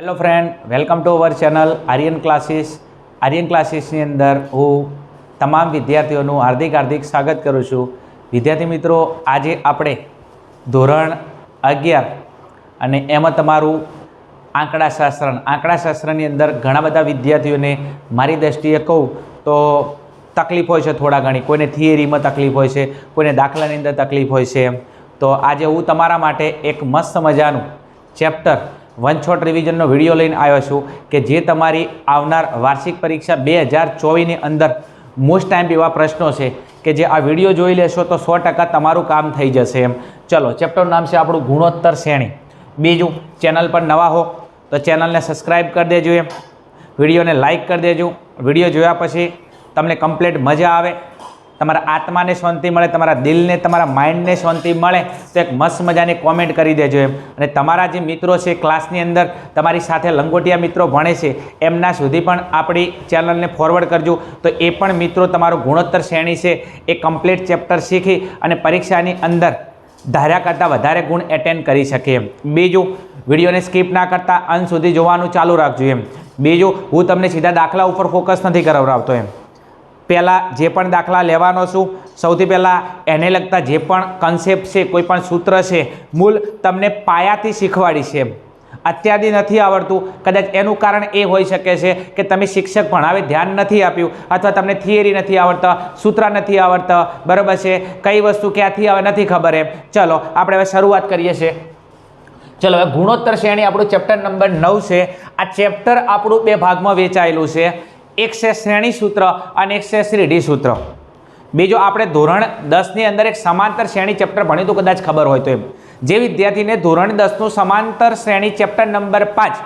Hello friend, welcome to our channel Aryan Classes. Aryan ક્લાસીસની અંદર હું તમામ વિદ્યાર્થીઓનું હાર્દિક સ્વાગત કરું છું. વિદ્યાર્થી મિત્રો, આજે આપણે ધોરણ 11 અને એમાં તમારું આંકડાશાસ્ત્રની અંદર ઘણા બધા વિદ્યાર્થીઓને મારી દૃષ્ટિએ કહું તો તકલીફ હોય છે થોડા ઘણી. કોઈને થિયરીમાં તકલીફ હોય છે, કોઈને દાખલાની અંદર તકલીફ હોય છે. તો આજે હું તમારા માટે એક મસ્ત મજાનું ચેપ્ટર વન શોટ રિવિઝનનો વિડીયો લઈને આવ્યો છું કે જે તમારી આવનાર વાર્ષિક પરીક્ષા 2024ની અંદર મોસ્ટ ટાઈમ એવા પ્રશ્નો છે કે જે આ વિડીયો જોઈ લેશો તો 100% તમારું કામ થઈ જશે એમ. ચલો, ચેપ્ટરનું નામ છે આપણું ગુણોત્તર શ્રેણી. બીજું, ચેનલ પર નવા હો તો ચેનલને સબસ્ક્રાઈબ કરી દેજો એમ, વિડીયોને લાઇક કરી દેજો. વિડીયો જોયા પછી તમને કમ્પ્લીટ મજા આવે, તમારા આત્માને શાંતિ મળે, તમારા દિલને, તમારા માઇન્ડને શાંતિ મળે તો એક મસ્ત મજાની કોમેન્ટ કરી દેજો એમ. અને તમારા જે મિત્રો છે ક્લાસની અંદર તમારી સાથે લંગોટિયા મિત્રો ભણે છે એમના સુધી પણ આપણી ચેનલને ફોરવર્ડ કરજો તો એ પણ મિત્રો તમારું ગુણોત્તર શ્રેણી છે એ કમ્પ્લીટ ચેપ્ટર શીખી અને પરીક્ષાની અંદર ધાર્યા કરતાં વધારે ગુણ એટેન્ડ કરી શકે એમ. બીજું, વિડીયોને સ્કીપ ના કરતાં અંત સુધી જોવાનું ચાલુ રાખજો એમ. બીજું, હું તમને સીધા દાખલા ઉપર ફોકસ નથી કરાવડાવતો એમ. પહેલાં જે પણ દાખલા લેવાનો છું, સૌથી પહેલાં એને લગતા જે પણ કન્સેપ્ટ છે, કોઈ પણ સૂત્ર છે, મૂળ તમને પાયાથી શીખવાડી છે એમ. અત્યારથી નથી આવડતું, કદાચ એનું કારણ એ હોઈ શકે છે કે તમે શિક્ષક ભણાવે ધ્યાન નથી આપ્યું, અથવા તમને થિયરી નથી આવડતા, સૂત્ર નથી આવડતા, બરાબર છે, કઈ વસ્તુ ક્યાંથી આવે નથી ખબર એમ. ચલો, આપણે હવે શરૂઆત કરીએ છીએ. ચલો, હવે ગુણોત્તર શ્રેણી આપણું ચેપ્ટર નંબર 9 છે. આ ચેપ્ટર આપણું બે ભાગમાં વેચાયેલું છે. એક છે શ્રેણી સૂત્ર અને એક છે શ્રેઢી સૂત્ર. બીજો, આપણે ધોરણ 10ની અંદર એક સમાંતર શ્રેણી ચેપ્ટર ભણ્યું તો કદાચ ખબર હોય તો એમ. જે વિદ્યાર્થીને ધોરણ 10નું સમાંતર શ્રેણી ચેપ્ટર નંબર 5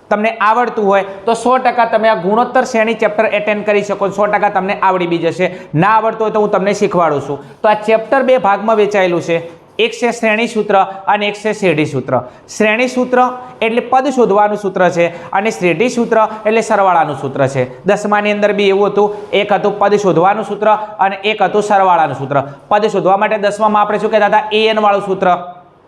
તમને આવડતું હોય તો 100% તમે આ ગુણોત્તર શ્રેણી ચેપ્ટર એટેન્ડ કરી શકો, 100% તમને આવડી બી જશે. ના આવડતું હોય તો હું તમને શીખવાડું છું. તો આ ચેપ્ટર બે ભાગમાં વેચાયેલું છે. એક છે શ્રેણી સૂત્ર અને એક છે શ્રેઢી સૂત્ર. શ્રેણી સૂત્ર એટલે પદ શોધવાનું સૂત્ર છે અને શ્રેઢી સૂત્ર એટલે સરવાળાનું સૂત્ર છે. 10માની અંદર બી એવું હતું, એક હતું પદ શોધવાનું સૂત્ર અને એક હતું સરવાળાનું સૂત્ર. પદ શોધવા માટે 10મામાં આપણે શું કહેતા હતા? an વાળું સૂત્ર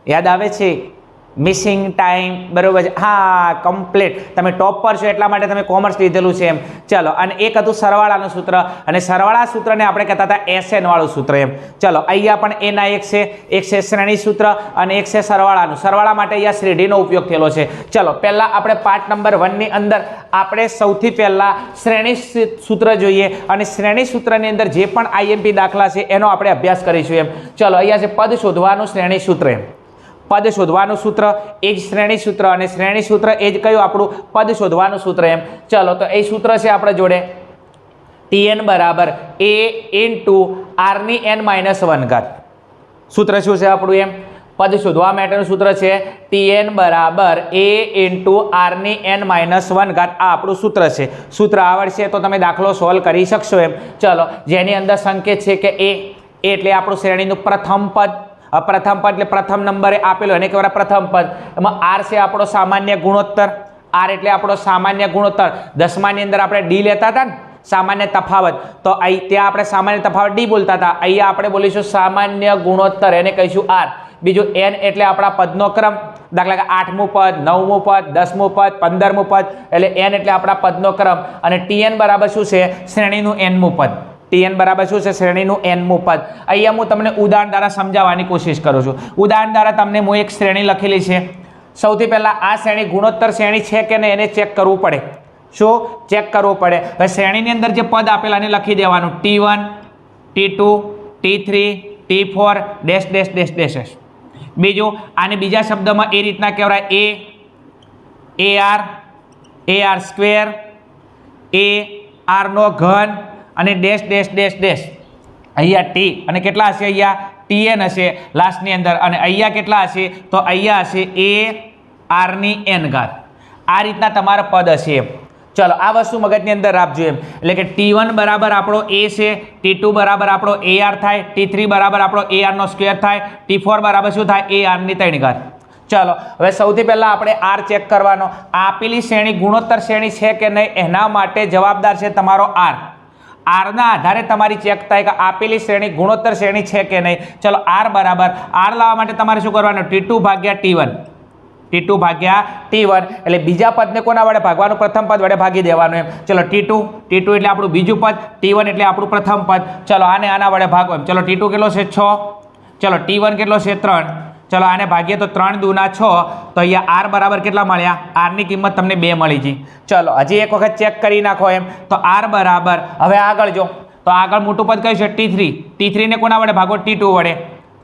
યાદ આવે છે? મિસિંગ ટાઈમ, બરાબર છે? હા, કમ્પ્લીટ. તમે ટોપ પર છો એટલા માટે તમે કોમર્સ લીધેલું છે એમ. ચલો, અને એક હતું સરવાળાનું સૂત્ર અને સરવાળા સૂત્રને આપણે કહેતા હતા SN વાળું સૂત્ર એમ. ચલો, અહીંયા પણ એના એક છે શ્રેણી સૂત્ર અને એક છે સરવાળાનું. સરવાળા માટે અહીંયા શ્રેઢીનો ઉપયોગ થયેલો છે. ચલો, પહેલાં આપણે પાર્ટ નંબર 1ની અંદર આપણે સૌથી પહેલાં શ્રેણી સૂત્ર જોઈએ અને શ્રેણી સૂત્રની અંદર જે પણ IMP દાખલા છે એનો આપણે અભ્યાસ કરીશું એમ. ચલો, અહીંયા છે પદ શોધવાનું શ્રેણી સૂત્ર એમ. પદ શોધવાનું સૂત્ર એ જ શ્રેણી સૂત્ર અને શ્રેણી સૂત્ર એ જ કયું આપણું પદ શોધવાનું સૂત્ર એમ. ચલો, તો એ સૂત્ર છે આપણે જોડે Tn બરાબર A ઇન્ટુ r⁻n−1. સૂત્ર શું છે આપણું એમ? પદ શોધવા માટેનું સૂત્ર છે Tn બરાબર A ઇન્ટુ r⁻n−1. આ આપણું સૂત્ર છે. સૂત્ર આવડશે તો તમે દાખલો સોલ્વ કરી શકશો એમ. ચલો, જેની અંદર સંકેત છે કે A એટલે આપણું શ્રેણીનું પ્રથમ પદ. પ્રથમ પદ એટલે પ્રથમ નંબરે આપેલો એને કહેવાય પ્રથમ પદ. એમાં R છે આપણો સામાન્ય ગુણોત્તર. R એટલે આપણો સામાન્ય ગુણોત્તર. 10માની અંદર આપણે D લેતા હતા ને, સામાન્ય તફાવત, તો અહીં ત્યાં આપણે સામાન્ય તફાવત D બોલતા હતા. અહીંયા આપણે બોલીશું સામાન્ય ગુણોત્તર, એને કહીશું R. બીજું N એટલે આપણા પદનો ક્રમ. દાખલા કે 8મું પદ, 9મું પદ, 10મું પદ, 15મું પદ, એટલે N એટલે આપણા પદનો ક્રમ. અને Tn બરાબર શું છે? શ્રેણીનું nમું પદ. Tn બરાબર શું છે? શ્રેણીનું nમું પદ. અહીંયા હું તમને ઉદાહરણ દ્વારા સમજાવવાની કોશિશ કરું છું. ઉદાહરણ દ્વારા તમને હું એક શ્રેણી લખેલી છે. સૌથી પહેલાં આ શ્રેણી ગુણોત્તર શ્રેણી છે કે નહીં એને ચેક કરવું પડે. શું ચેક કરવું પડે? હવે શ્રેણીની અંદર જે પદ આપેલા એને લખી દેવાનું T1, T2, T3, T4 dash dash dash dash. બીજું, આને બીજા શબ્દમાં એ રીતના કહેવાય AR સ્ક્વેર, AR નો ઘન અને ડેશ ડેશ ડેશ ડેશ. અહીંયા T અને કેટલા હશે? અહીંયા Tn હશે લાસ્ટની અંદર. અને અહીંયા કેટલા હશે? તો અહીંયા હશે AR⁻n. આ રીતના તમારા પદ હશે એમ. ચલો, આ વસ્તુ મગજની અંદર રાખજો એમ. એટલે કે T1 બરાબર આપણો A છે, T2 બરાબર આપણો AR થાય, T3 બરાબર આપણો AR નો સ્ક્વેર થાય, T4 બરાબર શું થાય? AR⁻3. ચલો, હવે સૌથી પહેલાં આપણે R ચેક કરવાનો. આપેલી શ્રેણી ગુણોત્તર શ્રેણી છે કે નહીં એના માટે જવાબદાર છે તમારો R. આરના આધારે તમારી ચેક થાય કે આપેલી શ્રેણી ગુણોત્તર શ્રેણી છે કે નહીં. ચલો, R બરાબર R લાવવા માટે તમારે શું કરવાનું? T2 ભાગ્યા T1. T2 ભાગ્યા T1 એટલે બીજા પદને કોના વડે ભાગવાનું? પ્રથમ પદ વડે ભાગી દેવાનું એમ. ચલો T2 એટલે આપણું બીજું પદ, T1 એટલે આપણું પ્રથમ પદ. ચલો આને આના વડે ભાગો એમ. ચલો T2 કેટલો છે? 6. ચલો T1 કેટલો છે? 3. ચલો આને ભાગીએ તો 3 દૂના 6. તો અહીંયા R બરાબર કેટલા મળ્યા? R ની કિંમત તમને 2 મળી ગઈ. ચલો હજી એક વખત ચેક કરી નાખો એમ. તો R બરાબર, હવે આગળ જો, તો આગળ મોટું પદ કયું છે? T3. T3 ને કોના વડે ભાગો? T2 વડે.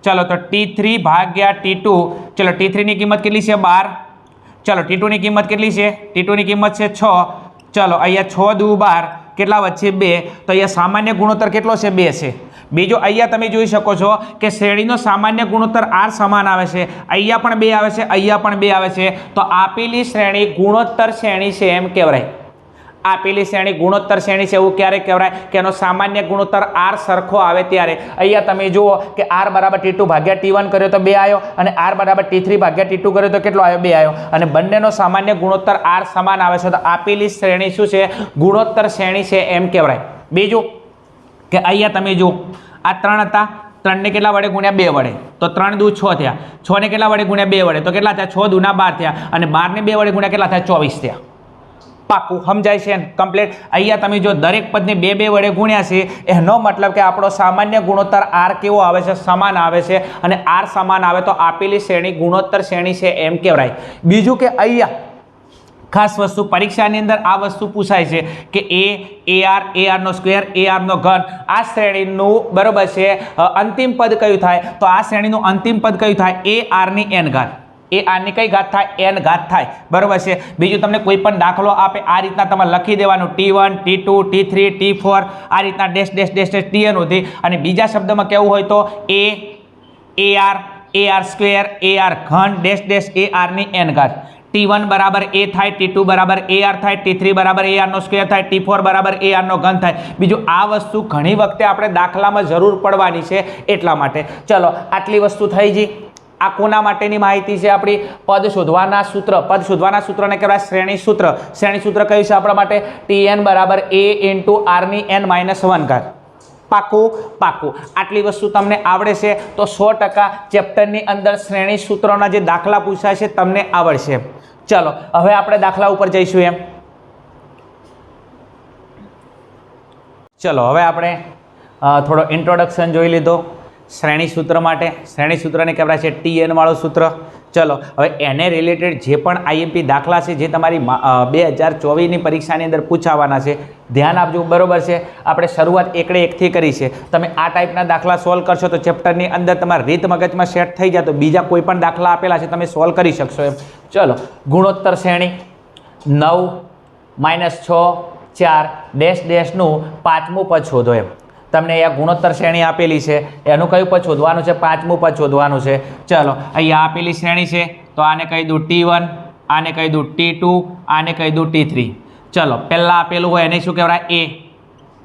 ચલો તો T3 ભાગ્યા T2. ચલો T3 ની કિંમત કેટલી છે? 12. ચલો T2 ની કિંમત કેટલી છે? T2 ની કિંમત છે 6. ચલો અહીંયા 6 દુ 12, કેટલા વચ્ચે 2. તો અહીંયા સામાન્ય ગુણોત્તર કેટલો છે? 2 છે. બીજું અહીંયા તમે જોઈ શકો છો કે શ્રેણીનો સામાન્ય ગુણોત્તર R સમાન આવે છે. અહીંયા પણ 2 આવે છે, અહીંયા પણ 2 આવે છે. તો આપેલી શ્રેણી ગુણોત્તર શ્રેણી છે એમ કહેવાય. આપેલી શ્રેણી ગુણોત્તર શ્રેણી છે એવું ક્યારે કહેવાય? કે એનો સામાન્ય ગુણોત્તર R સરખો આવે ત્યારે. અહીંયા તમે જુઓ કે R બરાબર T2 ભાગ્યા T1 કર્યો તો 2 આવ્યો, અને R બરાબર T3 ભાગ્યા T2 કર્યો તો કેટલો આવ્યો? 2 આવ્યો. અને બંનેનો સામાન્ય ગુણોત્તર R સમાન આવે છે. તો આપેલી શ્રેણી શું છે? ગુણોત્તર શ્રેણી છે એમ કહેવાય. બીજું કે અહીંયા તમે જુઓ, આ 3 હતા, 3 ને કેટલા વડે ગુણ્યા? 2 વડે. તો 3 દુ 6 થયા. 6 ને કેટલા વડે ગુણ્યા? 2 વડે. તો કેટલા થયા? 6 દુના 12 થયા. અને 12 ને 2 વડે ગુણ્યા કેટલા થયા? 24 થયા. પાકું સમજાય છે કમ્પ્લીટ? અહીંયા તમે જો દરેક પદને 2 વડે ગુણ્યા છે, એનો મતલબ કે આપણો સામાન્ય ગુણોત્તર R કેવો આવે છે? સમાન આવે છે. અને R સમાન આવે તો આપેલી શ્રેણી ગુણોત્તર શ્રેણી છે એમ કહેવાય. બીજું કે અહીંયા ખાસ વસ્તુ પરીક્ષાની અંદર આ વસ્તુ પૂછાય છે કે AR નો સ્ક્વેર, AR નો ઘન, આ શ્રેણીનું બરોબર છે અંતિમ પદ કયું થાય? તો આ શ્રેણીનું અંતિમ પદ કયું થાય? AR ની n ઘાત. AR ની કઈ ઘાત થાય? n ઘાત થાય. બરોબર છે. બીજું તમને કોઈ પણ દાખલો આપે આ રીતના તમારે લખી દેવાનું, T1 T2 T3 T4 આ રીતના dash dash dash dash Tn સુધી. અને બીજા શબ્દમાં કેવું હોય તો AR સ્ક્વેર, AR ઘન ડેશ ડેશ AR ની n ઘાત. T1 બરાબર A થાય, T2 બરાબર AR થાય, T3 બરાબર AR નો સ્ક્વેર થાય, T4 બરાબર AR નો ઘન થાય. બીજું આ વસ્તુ ઘણી વખતે આપણે દાખલામાં જરૂર પડવાની છે એટલા માટે. ચલો આટલી વસ્તુ થઈ ગઈ. આ કોના માટેની માહિતી છે? આપણી પદ શોધવાના સૂત્ર. પદ શોધવાના સૂત્રને કહેવાય શ્રેણી સૂત્ર. શ્રેણી સૂત્ર કયું છે આપણા માટે? Tn બરાબર A R ની n-1 ઘાત. પાકું? પાકું. આટલી વસ્તુ તમને આવડે છે તો 100% ચેપ્ટરની અંદર શ્રેણી સૂત્રોના જે દાખલા પૂછાય છે તમને આવડશે. ચલો હવે આપણે દાખલા ઉપર જઈશું એમ. ચલો હવે આપણે થોડો ઇન્ટ્રોડક્શન જોઈ લીધો શ્રેણી સૂત્ર માટે. શ્રેણી સૂત્રને કહેવાય છે Tn વાળું સૂત્ર. ચલો હવે એને રિલેટેડ જે પણ IMP દાખલા છે જે તમારી 2024ની પરીક્ષાની અંદર પૂછાવાના છે, ધ્યાન આપજો. બરોબર છે? આપણે શરૂઆત 1થી કરી છે. તમે આ ટાઈપના દાખલા સોલ્વ કરશો તો ચેપ્ટરની અંદર તમારા રીત મગજમાં સેટ થઈ જાય તો બીજા કોઈ પણ દાખલા આપેલા છે તમે સોલ્વ કરી શકશો એમ. ચલો ગુણોત્તર શ્રેણી 9 -6 4 ડેશ ડેશનું 5મું પદ શોધો એમ. તમને અહીંયા ગુણોત્તર શ્રેણી આપેલી છે, એનું કયું પદ શોધવાનું છે? 5મું પદ શોધવાનું છે. ચલો અહીંયા આપેલી શ્રેણી છે તો આને કહી દઉં T1, આને કહી દઉં T2, આને કહી દઉં T3. ચલો પહેલાં આપેલું હોય એને શું કહેવાય? A.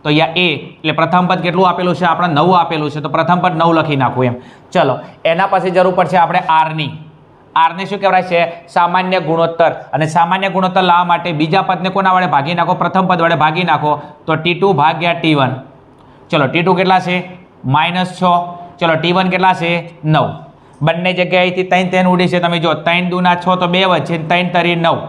તો અહીંયા A એટલે પ્રથમ પદ કેટલું આપેલું છે? આપણે 9 આપેલું છે તો પ્રથમ પદ 9 લખી નાખવું એમ. ચલો એના પછી જરૂર પડશે આપણે R ની. R ને શું કહેવાય છે? સામાન્ય ગુણોત્તર. અને સામાન્ય ગુણોત્તર લાવવા માટે બીજા પદને કોના વડે ભાગી નાખો? પ્રથમ પદ વડે ભાગી નાખો. તો T2 ભાગ્યા T1. ચલો T2 કેટલા છે? -6. ચલો T1 કેટલા છે? 9. બંને જગ્યાએથી 3 ઉડી છે. તમે જો 3 દુના 6 તો 2 વચ્ચે, 3 તરી 9.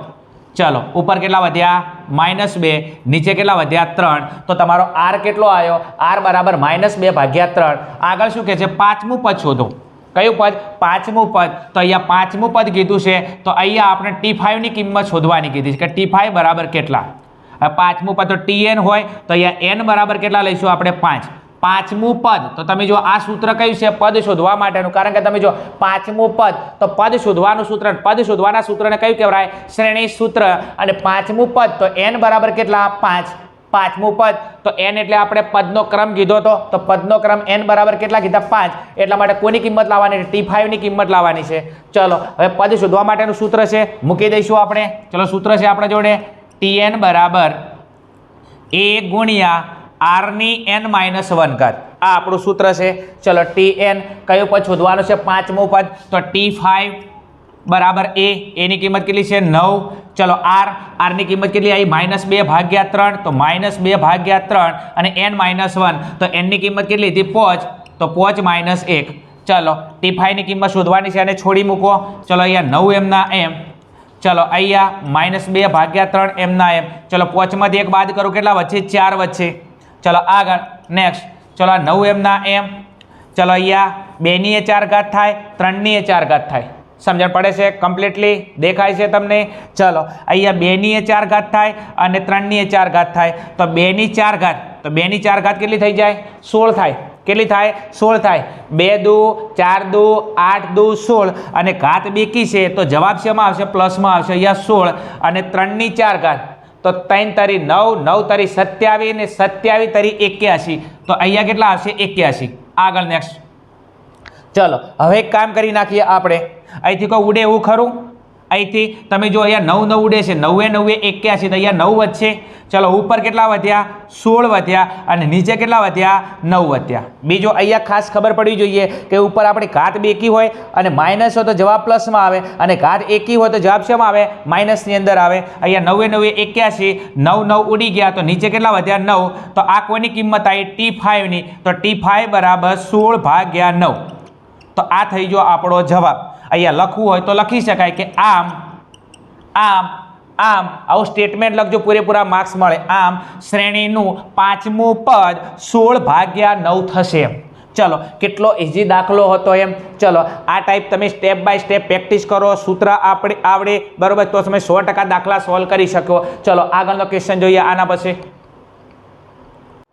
ચલો ઉપર કેટલા વધ્યા? -2. નીચે કેટલા વધ્યા? 3. તો તમારો R કેટલો આવ્યો? R બરાબર -2 ભાગ્યા 3. આગળ શું કહે છે? 5મું પદ શોધો. કયું પદ? 5મું પદ. તો અહીંયા 5મું પદ કીધું છે તો અહીંયા આપણે T5 ની કિંમત શોધવાની કીધી છે કે T5 બરાબર કેટલા? 5મું પદ તો Tn હોય તો અહીંયા n બરાબર કેટલા લઈશું આપણે? 5. 5મું પદ તો તમે જો આ સૂત્ર કયું છે? પદ શોધવા માટેનું. કારણ કે તમે જો 5મું પદ તો પદ શોધવાનું સૂત્ર, પદ શોધવાના સૂત્રને કયું કહેવાય? શ્રેણી સૂત્ર. અને 5મું પદ તો n બરાબર કેટલા? 5. 5મું પદ તો n એટલે આપણે પદનો ક્રમ કીધો હતો તો પદનો ક્રમ n બરાબર કેટલા કીધા? 5. એટલા માટે કોની કિંમત લાવવાની? T5 ની કિંમત લાવવાની છે. ચલો હવે પદ શોધવા માટેનું સૂત્ર છે, મૂકી દઈશું આપણે. ચલો સૂત્ર છે આપણા જોડે Tn બરાબર A ગુણ્યા R ની n-1 ઘાત. આ આપણું સૂત્ર છે. ચલો Tn કયું પદ શોધવાનું છે? 5મું પદ. તો T5 બરાબર A. એની કિંમત કેટલી છે? 9. ચલો R ની કિંમત કેટલી આવી? -2 ભાગ્યા 3. તો -2 ભાગ્યા 3 અને n-1 તો n ની કિંમત કેટલી હતી? 5. તો 5 -1. ચલો T5 ની કિંમત શોધવાની છે અને છોડી મૂકો. ચલો અહીંયા 9 એમના એમ, ચલો અહીંયા -2 ભાગ્યા 3 એમના એમ. ચલો 5 માંથી 1 બાદ કરું, કેટલા વચ્ચે? 4 વચ્ચે. ચલો આગળ નેક્સ્ટ. ચલો 9 એમના એમ, ચલો અહીંયા 2 ની 4 ઘાત થાય, 3 ની 4 ઘાત થાય. સમજણ પડે છે? કમ્પ્લીટલી દેખાય છે તમને? ચલો અહીંયા 2 ની 4 ઘાત થાય અને 3 ની 4 ઘાત થાય. તો 2 ની 4 ઘાત, તો 2 ની 4 ઘાત કેટલી થઈ જાય? 16 થાય. કેટલી થાય? 16 થાય. 2 દુ 4 દુ 8 દુ 16 અને ઘાત બેકી છે તો જવાબ શેમાં આવશે? પ્લસમાં આવશે. અહીંયા 16 અને 3 ની 4 ઘાત, તો 3 તરી 9, 9 તરી 27 ને 27 તરી 81. તો અહીંયા કેટલા આવશે? 81. આગળ નેક્સ્ટ. ચલો હવે એક કામ કરી નાખીએ આપણે. અહીંથી કોઈ ઉડે એવું ખરું? અહીંથી તમે જો અહીંયા 9 9 ઉડે છે, 9 9 81, તો અહીંયા 9 વધશે. ચલો ઉપર કેટલા વધ્યા? 16 વધ્યા અને નીચે કેટલા વધ્યા? 9 વધ્યા. બીજો અહીંયા ખાસ ખબર પડવી જોઈએ કે ઉપર આપણે ઘાત બેકી હોય અને માઇનસ હોય તો જવાબ પ્લસમાં આવે અને ઘાત એકી હોય તો જવાબ શેમાં આવે? માઇનસની અંદર આવે. અહીંયા 9 9 81, 9 9 ઉડી ગયા તો નીચે કેટલા વધ્યા? 9. તો આ કોની કિંમત આવી? T5 ની. તો T5 બરાબર 16 ભાગ્યા 9. તો આ થઈ ગયો આપણો જવાબ. અહીંયા લખવું હોય તો લખી શકાય કે આમ આમ આમ. આવું સ્ટેટમેન્ટ લખજો, પૂરેપૂરા માર્ક્સ મળે. આમ શ્રેણીનું 5મું પદ 16 ભાગ્યા 9 થશે. ચલો કેટલો ઇઝી દાખલો હતો એમ. ચલો આ ટાઈપ તમે સ્ટેપ બાય સ્ટેપ પ્રેક્ટિસ કરો, સૂત્ર આપણે આવડે બરોબર, તો તમે 100% દાખલા સોલ્વ કરી શકો. ચલો આગળનો ક્વેશ્ચન જોઈએ આના પછી.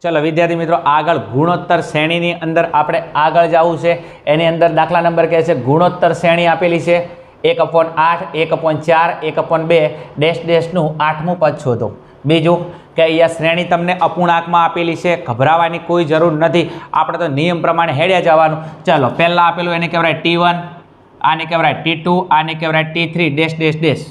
ચલો વિદ્યાર્થી મિત્રો, આગળ ગુણોત્તર શ્રેણીની અંદર આપણે આગળ જવું છે. એની અંદર દાખલા નંબર કહે છે ગુણોત્તર શ્રેણી આપેલી છે 1/8, 1/4, 1/2 ડેશ ડેશનું 8મું પદ શોધો. બીજું કે અહીંયા શ્રેણી તમને અપૂર્ણાંકમાં આપેલી છે, ગભરાવાની કોઈ જરૂર નથી. આપણે તો નિયમ પ્રમાણે હેડ્યા જવાનું. ચલો પહેલાં આપેલું એને કહેવાય T1, આને કહેવાય T2, આને કહેવાય T3 ડેશ ડેશ ડેશ.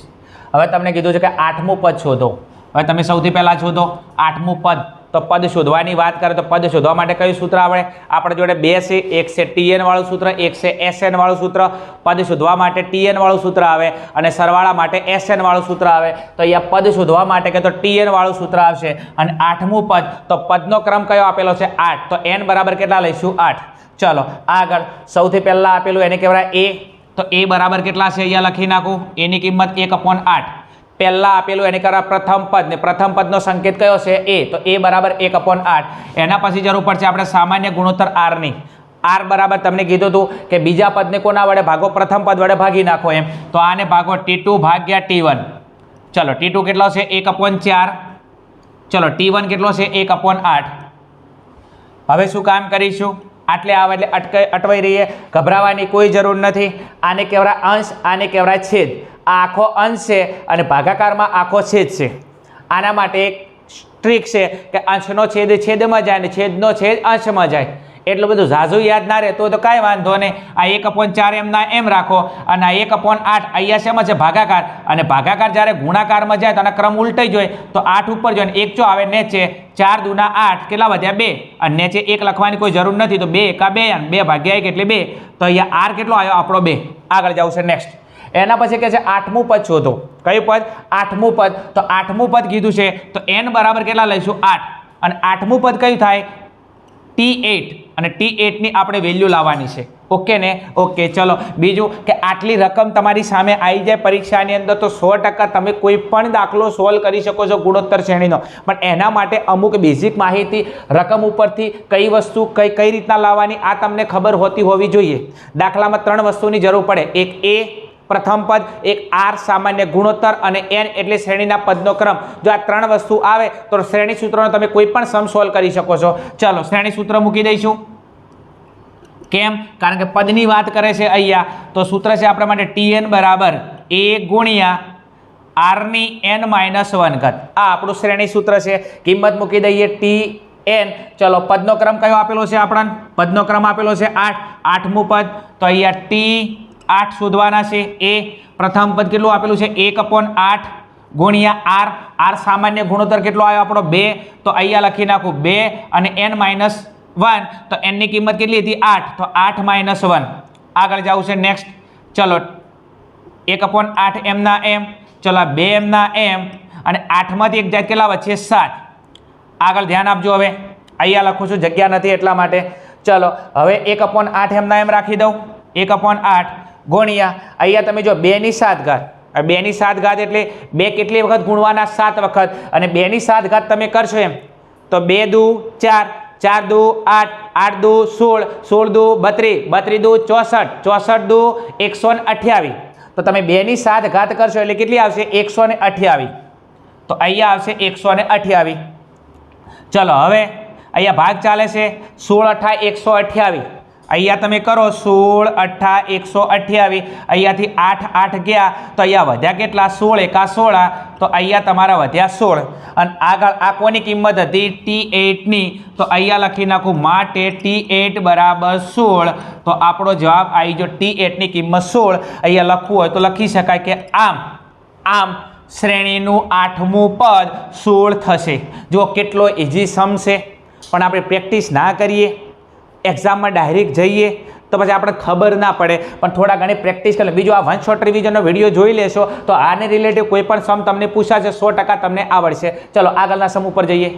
હવે તમને કીધું છે કે 8મું પદ શોધો. હવે તમે સૌથી પહેલાં શોધો 8મું પદ. તો પદ શોધવાની વાત કરે તો પદ શોધવા માટે કયું સૂત્ર આવડે? આપણે જોડે 2 છે, એક છે TN વાળું સૂત્ર, એક છે SN વાળું સૂત્ર. પદ શોધવા માટે TN વાળું સૂત્ર આવે અને સરવાળા માટે SN વાળું સૂત્ર આવે. તો અહીંયા પદ શોધવા માટે કે તો TN વાળું સૂત્ર આવશે. અને 8મું પદ, તો પદનો ક્રમ કયો આપેલો છે? 8. તો n બરાબર કેટલા લઈશું? 8. ચલો આગળ સૌથી પહેલા આપેલું એને કહેવાય A. તો A બરાબર કેટલા છે? અહીંયા લખી નાખું. એની કિંમત 1/8. પહેલા આપેલું એને કહેવાય પ્રથમ પદ, ને પ્રથમ પદનો સંકેત કયો છે? A. તો A બરાબર 1/8. એના પછી જરૂર પડશે આપણે સામાન્ય ગુણોત્તર R ની. R બરાબર તમને કીધું હતું કે બીજા પદને કોના વડે ભાગો? પ્રથમ પદ વડે ભાગી નાખો એમ. તો આને ભાગો T2 ભાગ્યા T1. ચલો T2 કેટલો છે? 1/4. ચલો T1 કેટલો છે? 1/8. હવે શું કામ કરીશું? આટલે આવે એટલે અટવાઈ રહીએ, ગભરાવાની કોઈ જરૂર નથી. આને કહેવાય અંશ, આને કહેવાય છેદ. આ આખો અંશ છે અને ભાગાકારમાં આખો છેદ છે. આના માટે એક ટ્રીક છે કે અંશનો છેદ છેદમાં જાય અને છેદનો છેદ અંશમાં જાય. એટલું બધું ઝાઝું યાદ ના રહેતું હોય તો કાંઈ વાંધો નહીં. આ 1/4 એમના એમ રાખો અને આ 1/8 અહીંયા શેમાં છે? ભાગાકાર. અને ભાગાકાર જ્યારે ગુણાકારમાં જાય તો આના ક્રમ ઉલટાઈ જાય. તો 8 ઉપર જોઈએ, 1 જો આવે નીચે, 4 દુના 8, કેટલા વધ્યા? 2. અને નીચે 1 લખવાની કોઈ જરૂર નથી. તો 2 એકા 2 અને 2 ભાગ્યા 1 એટલે 2. તો અહીંયા R કેટલો આવ્યો? આપણો 2. આગળ જવું છે નેક્સ્ટ. એના પછી કહે છે 8મું પદ શોધો. કયું પદ? 8મું પદ. તો 8મું પદ કીધું છે તો n બરાબર કેટલા લઈશું? 8. અને 8મું પદ કયું થાય? T8. અને T8 ની આપણે વેલ્યુ લાવવાની છે. ઓકે ને? ઓકે. ચલો બીજું કે આટલી રકમ તમારી સામે આવી જાય પરીક્ષાની અંદર તો 100% તમે કોઈ પણ દાખલો સોલ્વ કરી શકો છો ગુણોત્તર શ્રેણીનો. પણ એના માટે અમુક બેઝિક માહિતી રકમ ઉપરથી કઈ વસ્તુ કઈ રીતના લાવવાની આ તમને ખબર હોવી જોઈએ. દાખલામાં 3 વસ્તુની જરૂર પડે. એક A પ્રથમ પદ, એક R સામાન્ય ગુણોત્તર અને n એટલે શ્રેણીના પદનો ક્રમ. જો આ 3 વસ્તુ આવે તો શ્રેણી સૂત્રનો તમે કોઈ પણ સમ સોલ્વ કરી શકો છો. ચલો શ્રેણી સૂત્ર મૂકી દઈશું. કેમ? કારણ કે પદની વાત કરે છે અહીંયા. તો સૂત્ર છે આપણા માટે Tn બરાબર A ગુણ્યા R ની n-1 ઘાત. આ આપણું શ્રેણી સૂત્ર છે. કિંમત મૂકી દઈએ Tn. ચલો પદનો ક્રમ કયો આપેલો છે? આપણને પદનો ક્રમ આપેલો છે 8. 8મું પદ. તો અહીંયા T8 શોધવાના છે. A પ્રથમ પદ કેટલું આપેલું છે? 1/8 ગુણ્યા R. R સામાન્ય ગુણોત્તર કેટલો આવ્યો આપણો? 2. તો અહીંયા લખી નાખું 2 અને n-1. તો n ની કિંમત કેટલી હતી? 8. તો 8 - 1. આગળ જવું છે નેક્સ્ટ. ચલો 1/8 એમના એમ. ચલો 2 એમના એમ અને 8માંથી 1 જાય કેટલા વચ્ચે? 7. આગળ ધ્યાન આપજો. હવે અહીંયા લખું છું, જગ્યા નથી એટલા માટે. ચલો હવે 1/8 એમના એમ રાખી દઉં, 1/8 ગુણ્યા અહીંયા તમે જો 2 ની 7 ઘાત, 2 ની 7 ઘાત એટલે 2 કેટલી વખત ગુણવાના? 7 વખત, અને 2 ની 7 ઘાત તમે કરશો એમ તો 2 દુ 4, 4 દુ 8, 8 દુ 16, 16 દુ 32, 32 દુ 64, 64 દુ 128. તો તમે 2 ની 7 ઘાત કરશો એટલે કેટલી આવશે? 128. તો અહીંયા આવશે 128. ચલો હવે અહીંયા ભાગ ચાલે છે, 16 × 8 = 128. અહીંયા તમે કરો 16 × 8 = 128. અહીંયાથી 8 8 ગયા તો અહીંયા વધ્યા કેટલા? 16 × 16, તો અહીંયા તમારા વધ્યા 16. અને આગળ આ કોની કિંમત હતી? T8 ની. તો અહીંયા લખી નાખું માટે T8 = 16. તો આપણો જવાબ આવી જો T8 ની કિંમત 16. અહીંયા લખવું હોય તો લખી શકાય કે આમ શ્રેણીનું 8મું પદ 16 થશે. જો કેટલો ઇઝી સમ છે, પણ આપણે પ્રેક્ટિસ ના કરીએ, એક્ઝામમાં ડાયરેક્ટ જઈએ તો પછી આપણે ખબર ના પડે. પણ થોડા ઘણી પ્રેક્ટિસ કરી. બીજું આ વન શોર્ટ રિવિઝનનો વિડીયો જોઈ લેશો તો આને રિલેટિવ કોઈ પણ સમ તમને પૂછાશે 100% તમને આવડશે. ચલો આગળના સમ ઉપર જઈએ.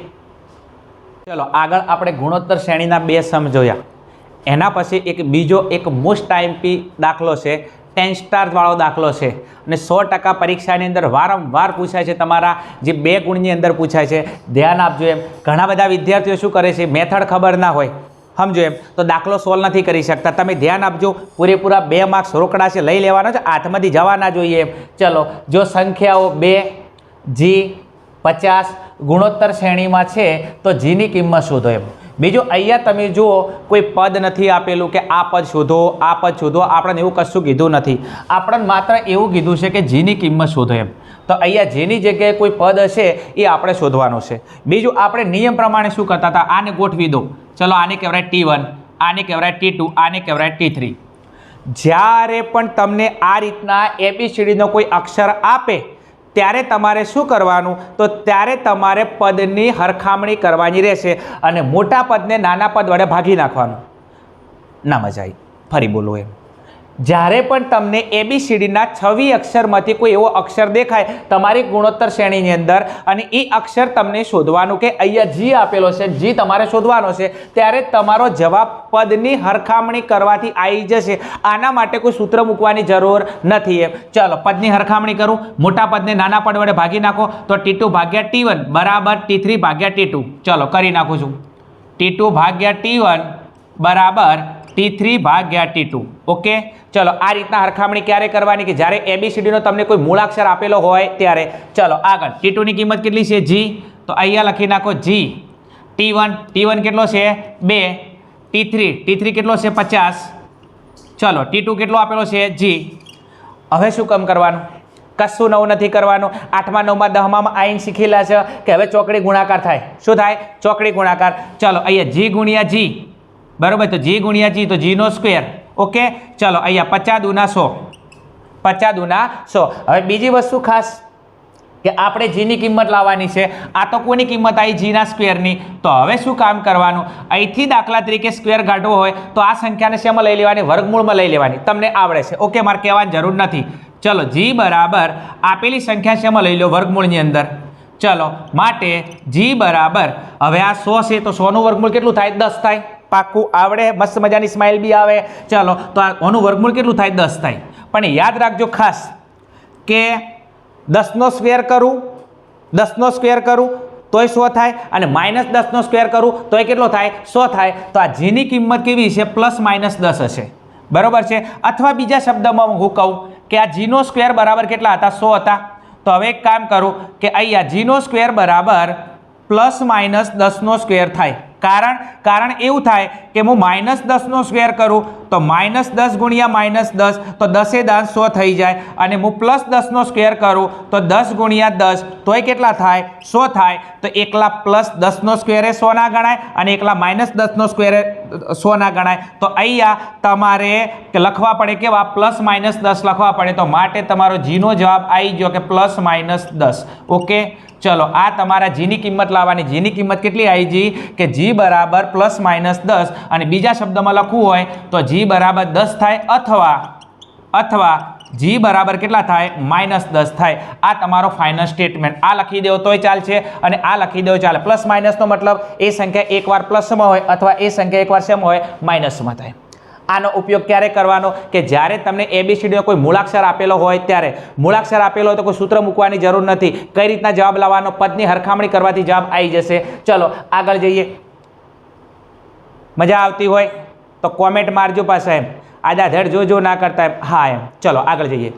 ચલો આગળ આપણે ગુણોત્તર શ્રેણીના 2 સમ જોયા. એના પછી એક બીજો એક મોસ્ટ આઈએમપી દાખલો છે, 10 સ્ટાર વાળો દાખલો છે, અને 100% પરીક્ષાની અંદર વારંવાર પૂછાય છે. તમારા જે 2 ગુણની અંદર પૂછાય છે, ધ્યાન આપજો. એમ ઘણા બધા વિદ્યાર્થીઓ શું કરે છે, મેથડ ખબર ના હોય, સમજો એમ તો દાખલો સોલ્વ નથી કરી શકતા. તમે ધ્યાન આપજો, પૂરેપૂરા 2 માર્ક્સ રોકડા છે, લઈ લેવાનો છે, હાથમાંથી જવા ના જોઈએ. ચલો જો સંખ્યાઓ 2, G, 50 ગુણોત્તર શ્રેણીમાં છે તો જીની કિંમત શોધો. એમ બીજું અહીંયા તમે જુઓ કોઈ પદ નથી આપેલું કે આ પદ શોધો, આ પદ શોધો. આપણને એવું કશું કીધું નથી. આપણને માત્ર એવું કીધું છે કે જીની કિંમત શોધો. એમ તો અહીંયા જેની જગ્યાએ કોઈ પદ હશે એ આપણે શોધવાનું છે. બીજું આપણે નિયમ પ્રમાણે શું કરતા હતા, આને ગોઠવી દો. ચલો આને કહેવાય T1, આને કહેવાય T2, આને કહેવાય T3. જ્યારે પણ તમને આ રીતના ABCDનો કોઈ અક્ષર આપે ત્યારે તમારે શું કરવાનું, તો ત્યારે તમારે પદની હરખામણી કરવાની રહેશે અને મોટા પદને નાના પદ વડે ભાગી નાખવાનું. ના મજા આવી, ફરી બોલો. એમ જ્યારે પણ તમને ABCDના 26 અક્ષરમાંથી કોઈ એવો અક્ષર દેખાય તમારી ગુણોત્તર શ્રેણીની અંદર અને એ અક્ષર તમને શોધવાનું કે અહીંયા G આપેલો છે, G તમારે શોધવાનો છે, ત્યારે તમારો જવાબ પદની હરખામણી કરવાથી આવી જશે. આના માટે કોઈ સૂત્ર મૂકવાની જરૂર નથી. એમ ચાલો પદની હરખામણી કરું. મોટા પદને નાના પદ વડે ભાગી નાખો તો T2 / T1 = T3 / T2. ચલો કરી નાખું છું. T2 / T1 = T3 / T2. Okay, ચલો આ રીતના હરખામણી ક્યારે કરવાની કે જ્યારે ABCDનો તમને કોઈ મૂળાક્ષર આપેલો હોય ત્યારે. ચલો આગળ T2 ની કિંમત કેટલી છે? G. તો અહીંયા લખી નાખો G. T1 કેટલો છે? 2. T3 કેટલો છે? 50. ચલો T2 કેટલો આપેલો છે? G. હવે શું કામ કરવાનું? કશું નવું નથી કરવાનું. 8મા 9મા 10માં આઈને શીખેલા છે કે હવે ચોકડી ગુણાકાર થાય. શું થાય? ચોકડી ગુણાકાર. ચલો અહીંયા G × G, બરોબર. તો G × G તો Gનો સ્ક્વેર. ઓકે, ચલો અહીંયા 50 દુના 100, 50 દુના 100. હવે બીજી વસ્તુ ખાસ કે આપણે જીની કિંમત લાવવાની છે. આ તો કોની કિંમત આવી? જીના સ્ક્વેરની. તો હવે શું કામ કરવાનું, અહીંથી દાખલા તરીકે સ્ક્વેર કાઢવો હોય તો આ સંખ્યાને શેમાં લઈ લેવાની? વર્ગમૂળમાં લઈ લેવાની. તમને આવડે છે. ઓકે, મારે કહેવાની જરૂર નથી. ચલો G બરાબર આપેલી સંખ્યા શેમાં લઈ લો? વર્ગમૂળની અંદર. ચલો માટે G બરાબર, હવે આ 100 છે તો 100નું વર્ગમૂળ કેટલું થાય? 10 થાય. પાક્કું આવડે, મસ્ત મજાની સ્માઇલ બી આવે. ચલો તો આનું વર્ગમૂળ કેટલું થાય? 10 થાય. પણ યાદ રાખજો ખાસ કે 10નો સ્ક્વેર કરું, 10નો સ્ક્વેર કરું તોય 100 થાય અને -10નો સ્ક્વેર કરું તોય કેટલો થાય? 100 થાય. તો આ જીની કિંમત કેવી છે? +-10 હશે. બરોબર છે. અથવા બીજા શબ્દમાં હું કહું કે આ જીનો સ્ક્વેર બરાબર કેટલા હતા? 100 હતા. તો હવે એક કામ કરું કે અહીંયા જીનો સ્ક્વેર બરાબર +-10નો સ્ક્વેર થાય. કારણ એવું થાય કે હું -10નો સ્ક્વેર કરું તો -10 × -10 તો 10 દાન 100 થઈ જાય, અને હું +10નો સ્ક્વેર કરું તો 10 × 10 તોય કેટલા થાય? 100 થાય. તો એકલા +10નો સ્ક્વેર એ 100 ના ગણાય અને એકલા -10નો સ્ક્વેર એ 100 ના ગણાય. તો અહીંયા તમારે લખવા પડે કેવા? +-10 લખવા પડે. તો માટે તમારો જીનો જવાબ આવી ગયો કે +-10. ઓકે, ચલો આ તમારા જીની કિંમત લાવવાની. જીની કિંમત કેટલી આવી? જી કે G બરાબર +-10, અને બીજા શબ્દમાં લખવું હોય તો G બરાબર 10 થાય અથવા g બરાબર કેટલા થાય -10 થાય. આ તમારો ફાઇનલ સ્ટેટમેન્ટ. આ લખી દેવો તોય ચાલશે અને આ લખી દેવો ચાલે. પ્લસ માઇનસનો મતલબ એ સંખ્યા એકવાર પ્લસમાં હોય અથવા એ સંખ્યા એકવાર શેમાં હોય માઇનસમાં થાય. આનો ઉપયોગ ક્યારે કરવાનો કે જ્યારે તમને ABCDનો કોઈ મૂળાક્ષર આપેલો હોય ત્યારે. મૂળાક્ષર આપેલો હોય તો કોઈ સૂત્ર મૂકવાની જરૂર નથી. કઈ રીતના જવાબ લાવવાનો, પદની હરખામણી કરવાથી જવાબ આવી જશે. ચલો આગળ જઈએ. મજા આવતી હોય તો કોમેન્ટ મારજો પાછા એમ આધાધડ જો ના કરતા એમ હા એમ. ચલો આગળ જઈએ.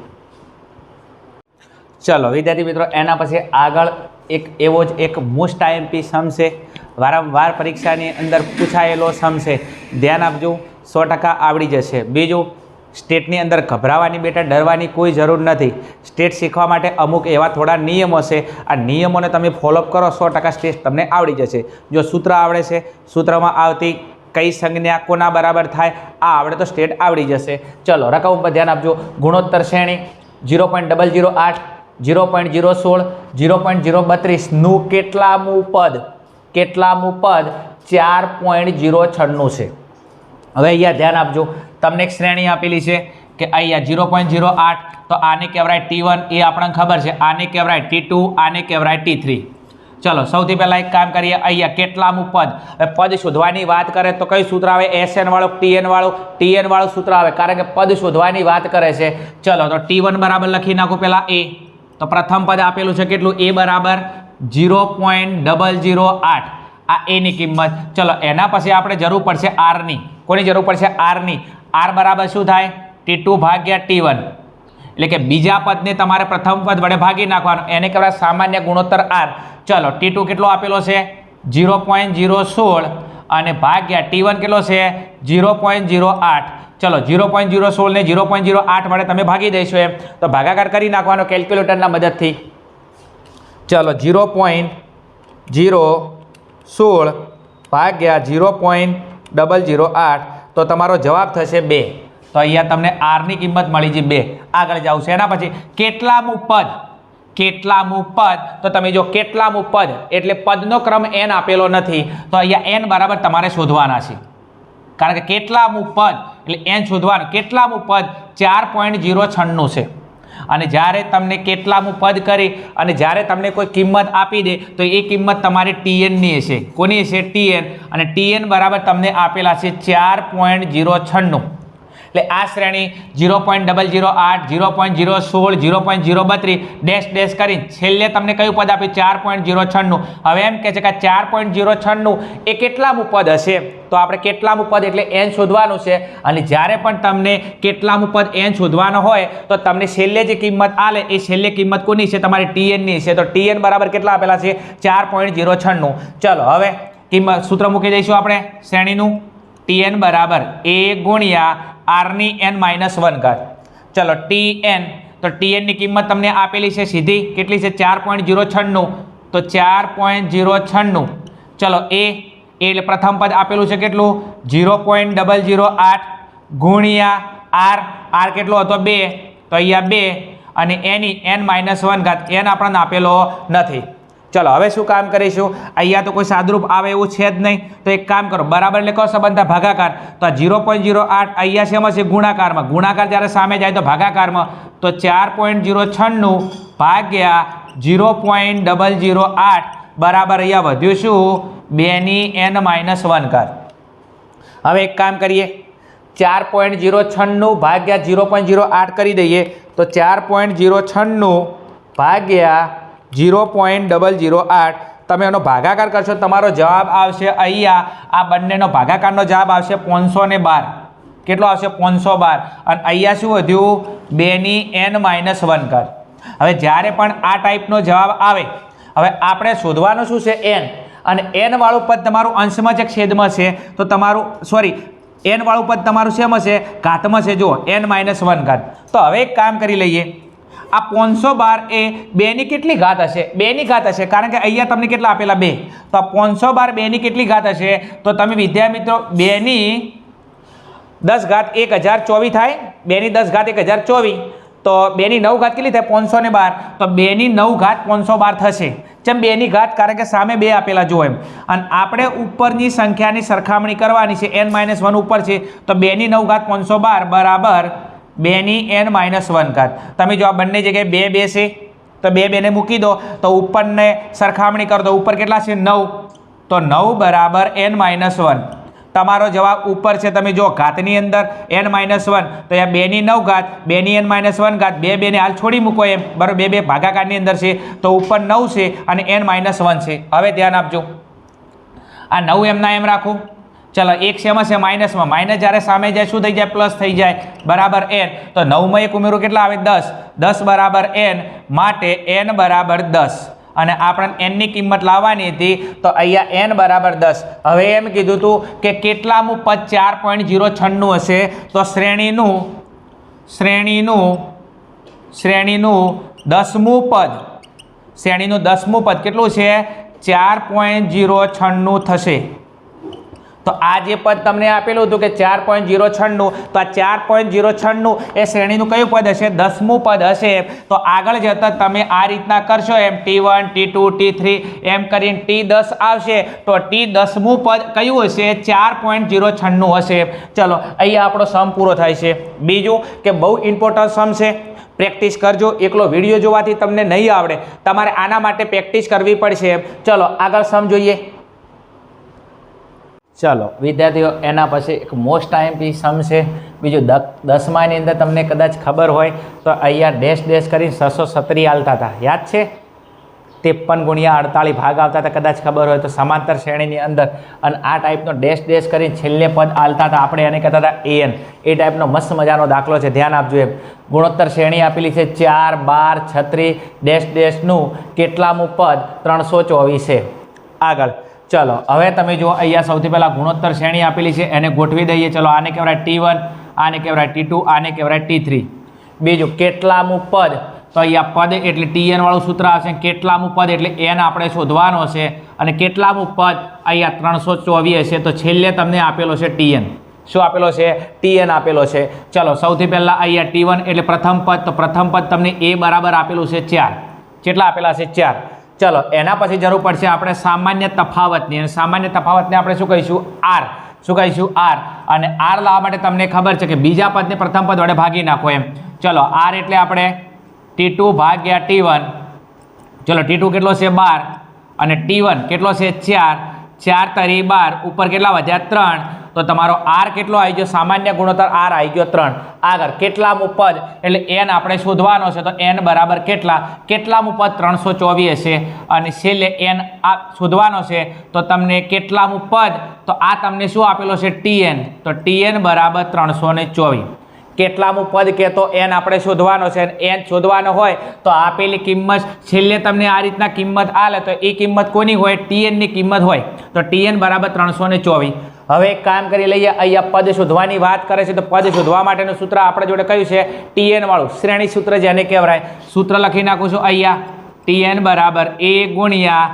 ચલો વિદ્યાર્થી મિત્રો, એના પછી આગળ એવો જ એક મોસ્ટ IMP સમ છે, વારંવાર પરીક્ષાની અંદર પૂછાયેલો સમ છે. ધ્યાન આપજો, 100% આવડી જશે. બીજું, સ્ટેટની અંદર ગભરાવાની બેટા, ડરવાની કોઈ જરૂર નથી. સ્ટેટ શીખવા માટે અમુક એવા થોડા નિયમો છે. આ નિયમોને તમે ફોલોઅપ કરો 100% સ્ટેટ તમને આવડી જશે. જો સૂત્ર આવડે છે, સૂત્રમાં આવતી કઈ સંજ્ઞા કોના બરાબર થાય આ આવડે તો સ્ટેટ આવડી જશે. ચલો રકમ ઉપર ધ્યાન આપજો. ગુણોત્તર શ્રેણી 0.008, 0.016, 0.032 નું કેટલામું પદ 4.096 છે. હવે અહીંયા ધ્યાન આપજો, તમને એક શ્રેણી આપેલી છે કે અહીંયા 0.08 તો આને કહેવાય T1, એ આપણને ખબર છે. આને કહેવાય T2, આને કહેવાય T3. ચલો સૌથી પહેલા એક કામ કરીએ. અહીંયા કેટલામું પદ, હવે પદ શોધવાની વાત કરે તો કઈ સૂત્ર આવે? SN વાળું, TN વાળું સૂત્ર આવે, કારણ કે પદ શોધવાની વાત કરે છે. ચલો તો T1 બરાબર લખી નાખો પહેલા A. તો પ્રથમ પદ આપેલું છે કેટલું? A બરાબર 0.008. આ A ની કિંમત. ચલો એના પછી આપણે જરૂર પડશે R ની. કોની જરૂર પડશે? R ની. R બરાબર શું થાય? T2 ભાગ્યા T1. એટલે કે બીજા પદને તમારે પ્રથમ પદ વડે ભાગી નાખવાનું, એને કહેવાય સામાન્ય ગુણોત્તર R. ચલો T2 કેટલો આપેલો છે? 0.016 અને ભાગ્યા T1 કેટલો છે? 0.08. ચલો 0.016 ને 0.08 વડે તમે ભાગી દઈશો એમ તો ભાગાકાર કરી નાખવાનો કેલ્ક્યુલેટરના મદદથી. ચલો 0.016 ભાગ્યા 0.008 તો તમારો જવાબ થશે 2. તો અહીંયા તમને R ની કિંમત મળી છે 2. આગળ જાવ છે એના પછી કેટલામું પદ. તો તમે જો કેટલામું પદ એટલે પદનો ક્રમ n આપેલો નથી તો અહીંયા n બરાબર તમારે શોધવાના છે, કારણ કે કેટલામું પદ એટલે n શોધવાનું. કેટલામું પદ 4.096 છે. અને જ્યારે તમને કેટલામું પદ કરી અને જ્યારે તમને કોઈ કિંમત આપી દે તો એ કિંમત તમારી TN ની હશે. કોની હશે? TN. અને TN બરાબર તમને આપેલા છે 4.096. એટલે આ શ્રેણી 0.008, 0.016, 0.032 ડેશ ડેશ કરી છેલ્લે તમને કયું પદ આપ્યું? 4.096. હવે એમ કહે છે કે 4.096 એ કેટલામું પદ હશે? તો આપણે કેટલામું પદ એટલે n શોધવાનું છે. અને જ્યારે પણ તમને કેટલામું પદ n શોધવાનો હોય તો તમને છેલ્લે જે કિંમત આલે એ છેલ્લે કિંમત કોની છે? તમારી TN ની છે. તો TN બરાબર કેટલા આપેલા છે? 4.096. ચલો હવે કિંમત સૂત્ર મૂકી દઈશું આપણે શ્રેણીનું. TN બરાબર A ગુણ્યા R ની n-1 ઘાત. ચલો TN, તો TN ની કિંમત તમને આપેલી છે સીધી કેટલી છે? 4.096. તો 4.096. ચલો A એટલે પ્રથમ પદ આપેલું છે કેટલું? 0.008 ગુણ્યા R કેટલો હતો? 2. તો અહીંયા 2 અને એની n-1 ઘાત. n આપણને આપેલો નથી. ચલો હવે શું કામ કરીશું? અહીંયા તો કોઈ સાદરૂપ આવે એવું છે જ નહીં. તો એક કામ કરો, બરાબર એટલે કયો સંબંધ થાય? ભાગાકાર. તો આ 0.08 અહીંયા શેમાં છે? ગુણાકારમાં. ગુણાકાર જ્યારે સામે જાય તો ભાગાકારમાં. તો 4.096 ભાગ્યા 0.008 બરાબર અહીંયા વધ્યું શું? 2 ની n-1 ઘાત. હવે એક કામ કરીએ, 4.096 ભાગ્યા 0.08 કરી દઈએ તો 4.096 ભાગ્યા 0.008 તમે એનો ભાગાકાર કરશો તમારો જવાબ આવશે અહીંયા આ બંનેનો ભાગાકારનો જવાબ આવશે 512. કેટલો આવશે? 512. અને અહીંયા શું વધ્યું? 2 ની n-1 ઘાત. હવે જ્યારે પણ આ ટાઈપનો જવાબ આવે, હવે આપણે શોધવાનું શું છે? n. અને n વાળું પદ તમારું અંશમાં છે છેદમાં છે તો તમારું n વાળું પદ તમારું શેમાં છે? ઘાતમાં છે. જુઓ n-1 ઘાત. તો હવે એક કામ કરી લઈએ, આ 512 એ 2 ની કેટલી ઘાત હશે? 2 ની ઘાત હશે, કારણ કે અહીંયા તમને કેટલા આપેલા? 2. તો આ 512 2 ની કેટલી ઘાત હશે? તો તમે વિદ્યાર્થી મિત્રો 2 ની 10 ઘાત 1024 થાય. 2 ની 10 ઘાત 1024 તો 2 ની 9 ઘાત કેટલી થાય? 512. તો 2 ની 9 ઘાત 512 થશે. જેમ 2 ની ઘાત, કારણ કે સામે 2 આપેલા જો એમ. અને આપણે ઉપરની સંખ્યાની સરખામણી કરવાની છે, n-1 ઉપર છે તો 2 ની 9 ઘાત 512 બરાબર 2n-1 તમે જો આ બંને જગ્યાએ 2 છે તો 2 ને મૂકી દો તો ઉપરને સરખામણી કરો તો ઉપર કેટલા છે 9 તો 9 બરાબર n-1 તમારો જવાબ ઉપર છે તમે જો ઘાતની અંદર n-1 તો અહીંયા 2 ઘાત 2n-1 2 ને હાલ છોડી મૂકો એમ બરાબર 2 ભાગાકારની અંદર છે તો ઉપર 9 છે અને n-1 છે હવે ધ્યાન આપજો આ 9 એમના એમ રાખો ચલો એક શેમાં છે માઇનસમાં માઇનસ જ્યારે સામે જાય શું થઈ જાય પ્લસ થઈ જાય બરાબર n તો 9માં એક ઉમેરો કેટલા આવે 10 બરાબર n માટે n બરાબર 10 અને આપણે n ની કિંમત લાવવાની હતી તો અહીંયા n બરાબર 10 હવે એમ કીધું હતું કે કેટલામું પદ 4.096 હશે તો શ્રેણીનું 10મું પદ કેટલું છે 4.096 થશે તો આ જે પદ તમને આપેલું હતું કે 4.096 તો આ 4.096 એ શ્રેણીનું કયું પદ હશે 10મું પદ હશે તો આગળ જતા તમે આ રીતના કરશો એમ T1 T2 T3 એમ કરીને T10 આવશે તો T10મું પદ કયું હશે 4.096 હશે ચલો અહીંયા આપણો સમ પૂરો થાય છે બીજું કે બહુ ઇમ્પોર્ટન્ટ સમ છે પ્રેક્ટિસ કરજો એકલો વિડીયો જોવાથી તમને નહીં આવડે તમારે આના માટે પ્રેક્ટિસ કરવી પડશે ચલો આગળ સમ જોઈએ ચલો વિદ્યાર્થીઓ એના પછી એક મોસ્ટ આઈએમપી સમ છે બીજું 10માની અંદર તમને કદાચ ખબર હોય તો અહીંયા ડેશ કરીને 670 આલતા હતા યાદ છે 53 × 48 ભાગ આવતા હતા કદાચ ખબર હોય તો સમાંતર શ્રેણીની અંદર અને આ ટાઈપનો ડેશ કરીને છેલ્લે પદ આલતા હતા આપણે એને કહેતા હતા an એ ટાઈપનો મસ્ત મજાનો દાખલો છે ધ્યાન આપજો એમ ગુણોત્તર શ્રેણી આપેલી છે 4 12 36 નું કેટલામું પદ 324 છે આગળ ચલો હવે તમે જો અહીંયા સૌથી પહેલાં ગુણોત્તર શ્રેણી આપેલી છે એને ગોઠવી દઈએ ચલો આને કહેવાય T1 આને કહેવાય T2 આને કહેવાય T3 બીજું કેટલામું પદ તો અહીંયા પદ એટલે Tn વાળું સૂત્ર આવશે કેટલામું પદ એટલે n આપણે શોધવાનો છે અને કેટલામું પદ અહીંયા 324 હશે તો છેલ્લે તમને આપેલો છે Tn શું આપેલો છે Tn આપેલો છે ચલો સૌથી પહેલાં અહીંયા T1 એટલે પ્રથમ પદ તો પ્રથમ પદ તમને a બરાબર આપેલું છે 4 કેટલા આપેલા છે 4 ચલો એના પછી જરૂર પડશે આપણે સામાન્ય તફાવતની અને સામાન્ય તફાવતને આપણે શું કહીશું r અને r લાવવા માટે તમને ખબર છે કે બીજા પદને પ્રથમ પદ વડે ભાગી નાખો એમ ચલો r એટલે આપણે T2 ભાગ્યા T1 ચલો T2 કેટલો છે 12 અને T1 કેટલો છે 4 તરી 12 ઉપર કેટલા વધ્યા 3 તો તમારો r કેટલો આવી ગયો સામાન્ય ગુણોત્તર r આવી ગયો 3 આગળ કેટલામું પદ એટલે n આપણે શોધવાનો છે તો n બરાબર કેટલામું પદ 324 હશે અને છેલ્લે n આ શોધવાનો છે તો તમને કેટલામું પદ તો આ તમને શું આપેલો છે Tn તો Tn બરાબર 324 કેટલામું પદ કે તો n આપણે શોધવાનો છે n શોધવાનો હોય તો આપેલી કિંમત છેલ્લે તમને આ રીતના કિંમત આલે તો એ કિંમત કોની હોય Tn ની કિંમત હોય તો Tn બરાબર 324 હવે એક કામ કરી લઈએ અહીંયા પદ શોધવાની વાત કરે છે તો પદ શોધવા માટેનું સૂત્ર આપણે જોડે કયું છે Tn વાળું શ્રેણી સૂત્ર જેને કહેવાય સૂત્ર લખી નાખું છું અહીંયા Tn બરાબર a ગુણ્યા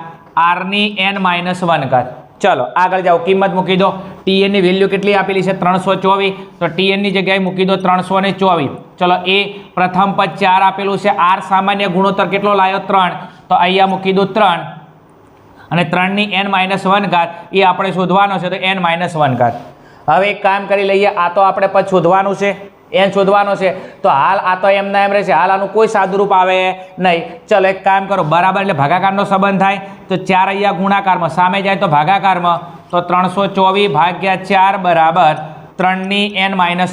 r ની n-1 ચલો આગળ જાઓ કિંમત મૂકી દો Tn ની વેલ્યુ કેટલી આપેલી છે 324 તો Tn ની જગ્યાએ મૂકી દો 324 ચલો એ પ્રથમ પદ 4 આપેલું છે r સામાન્ય ગુણોત્તર કેટલો લાવ્યો 3 તો અહીંયા મૂકી દો 3 અને 3 ની n-1 એ આપણે શોધવાનો છે તો n-1 હવે એક કામ કરી લઈએ આ તો આપણે પદ શોધવાનું છે n શોધવાનો છે તો હાલ આ તો એમના એમ રહેશે હાલ આનું કોઈ સાદુરૂપ આવે નહીં ચલો એક કામ કરો બરાબર એટલે ભાગાકારનો સંબંધ થાય તો 4 અહીંયા ગુણાકારમાં સામે જાય તો ભાગાકારમાં તો 324 ભાગ્યા 4 બરાબર 3 ની n-1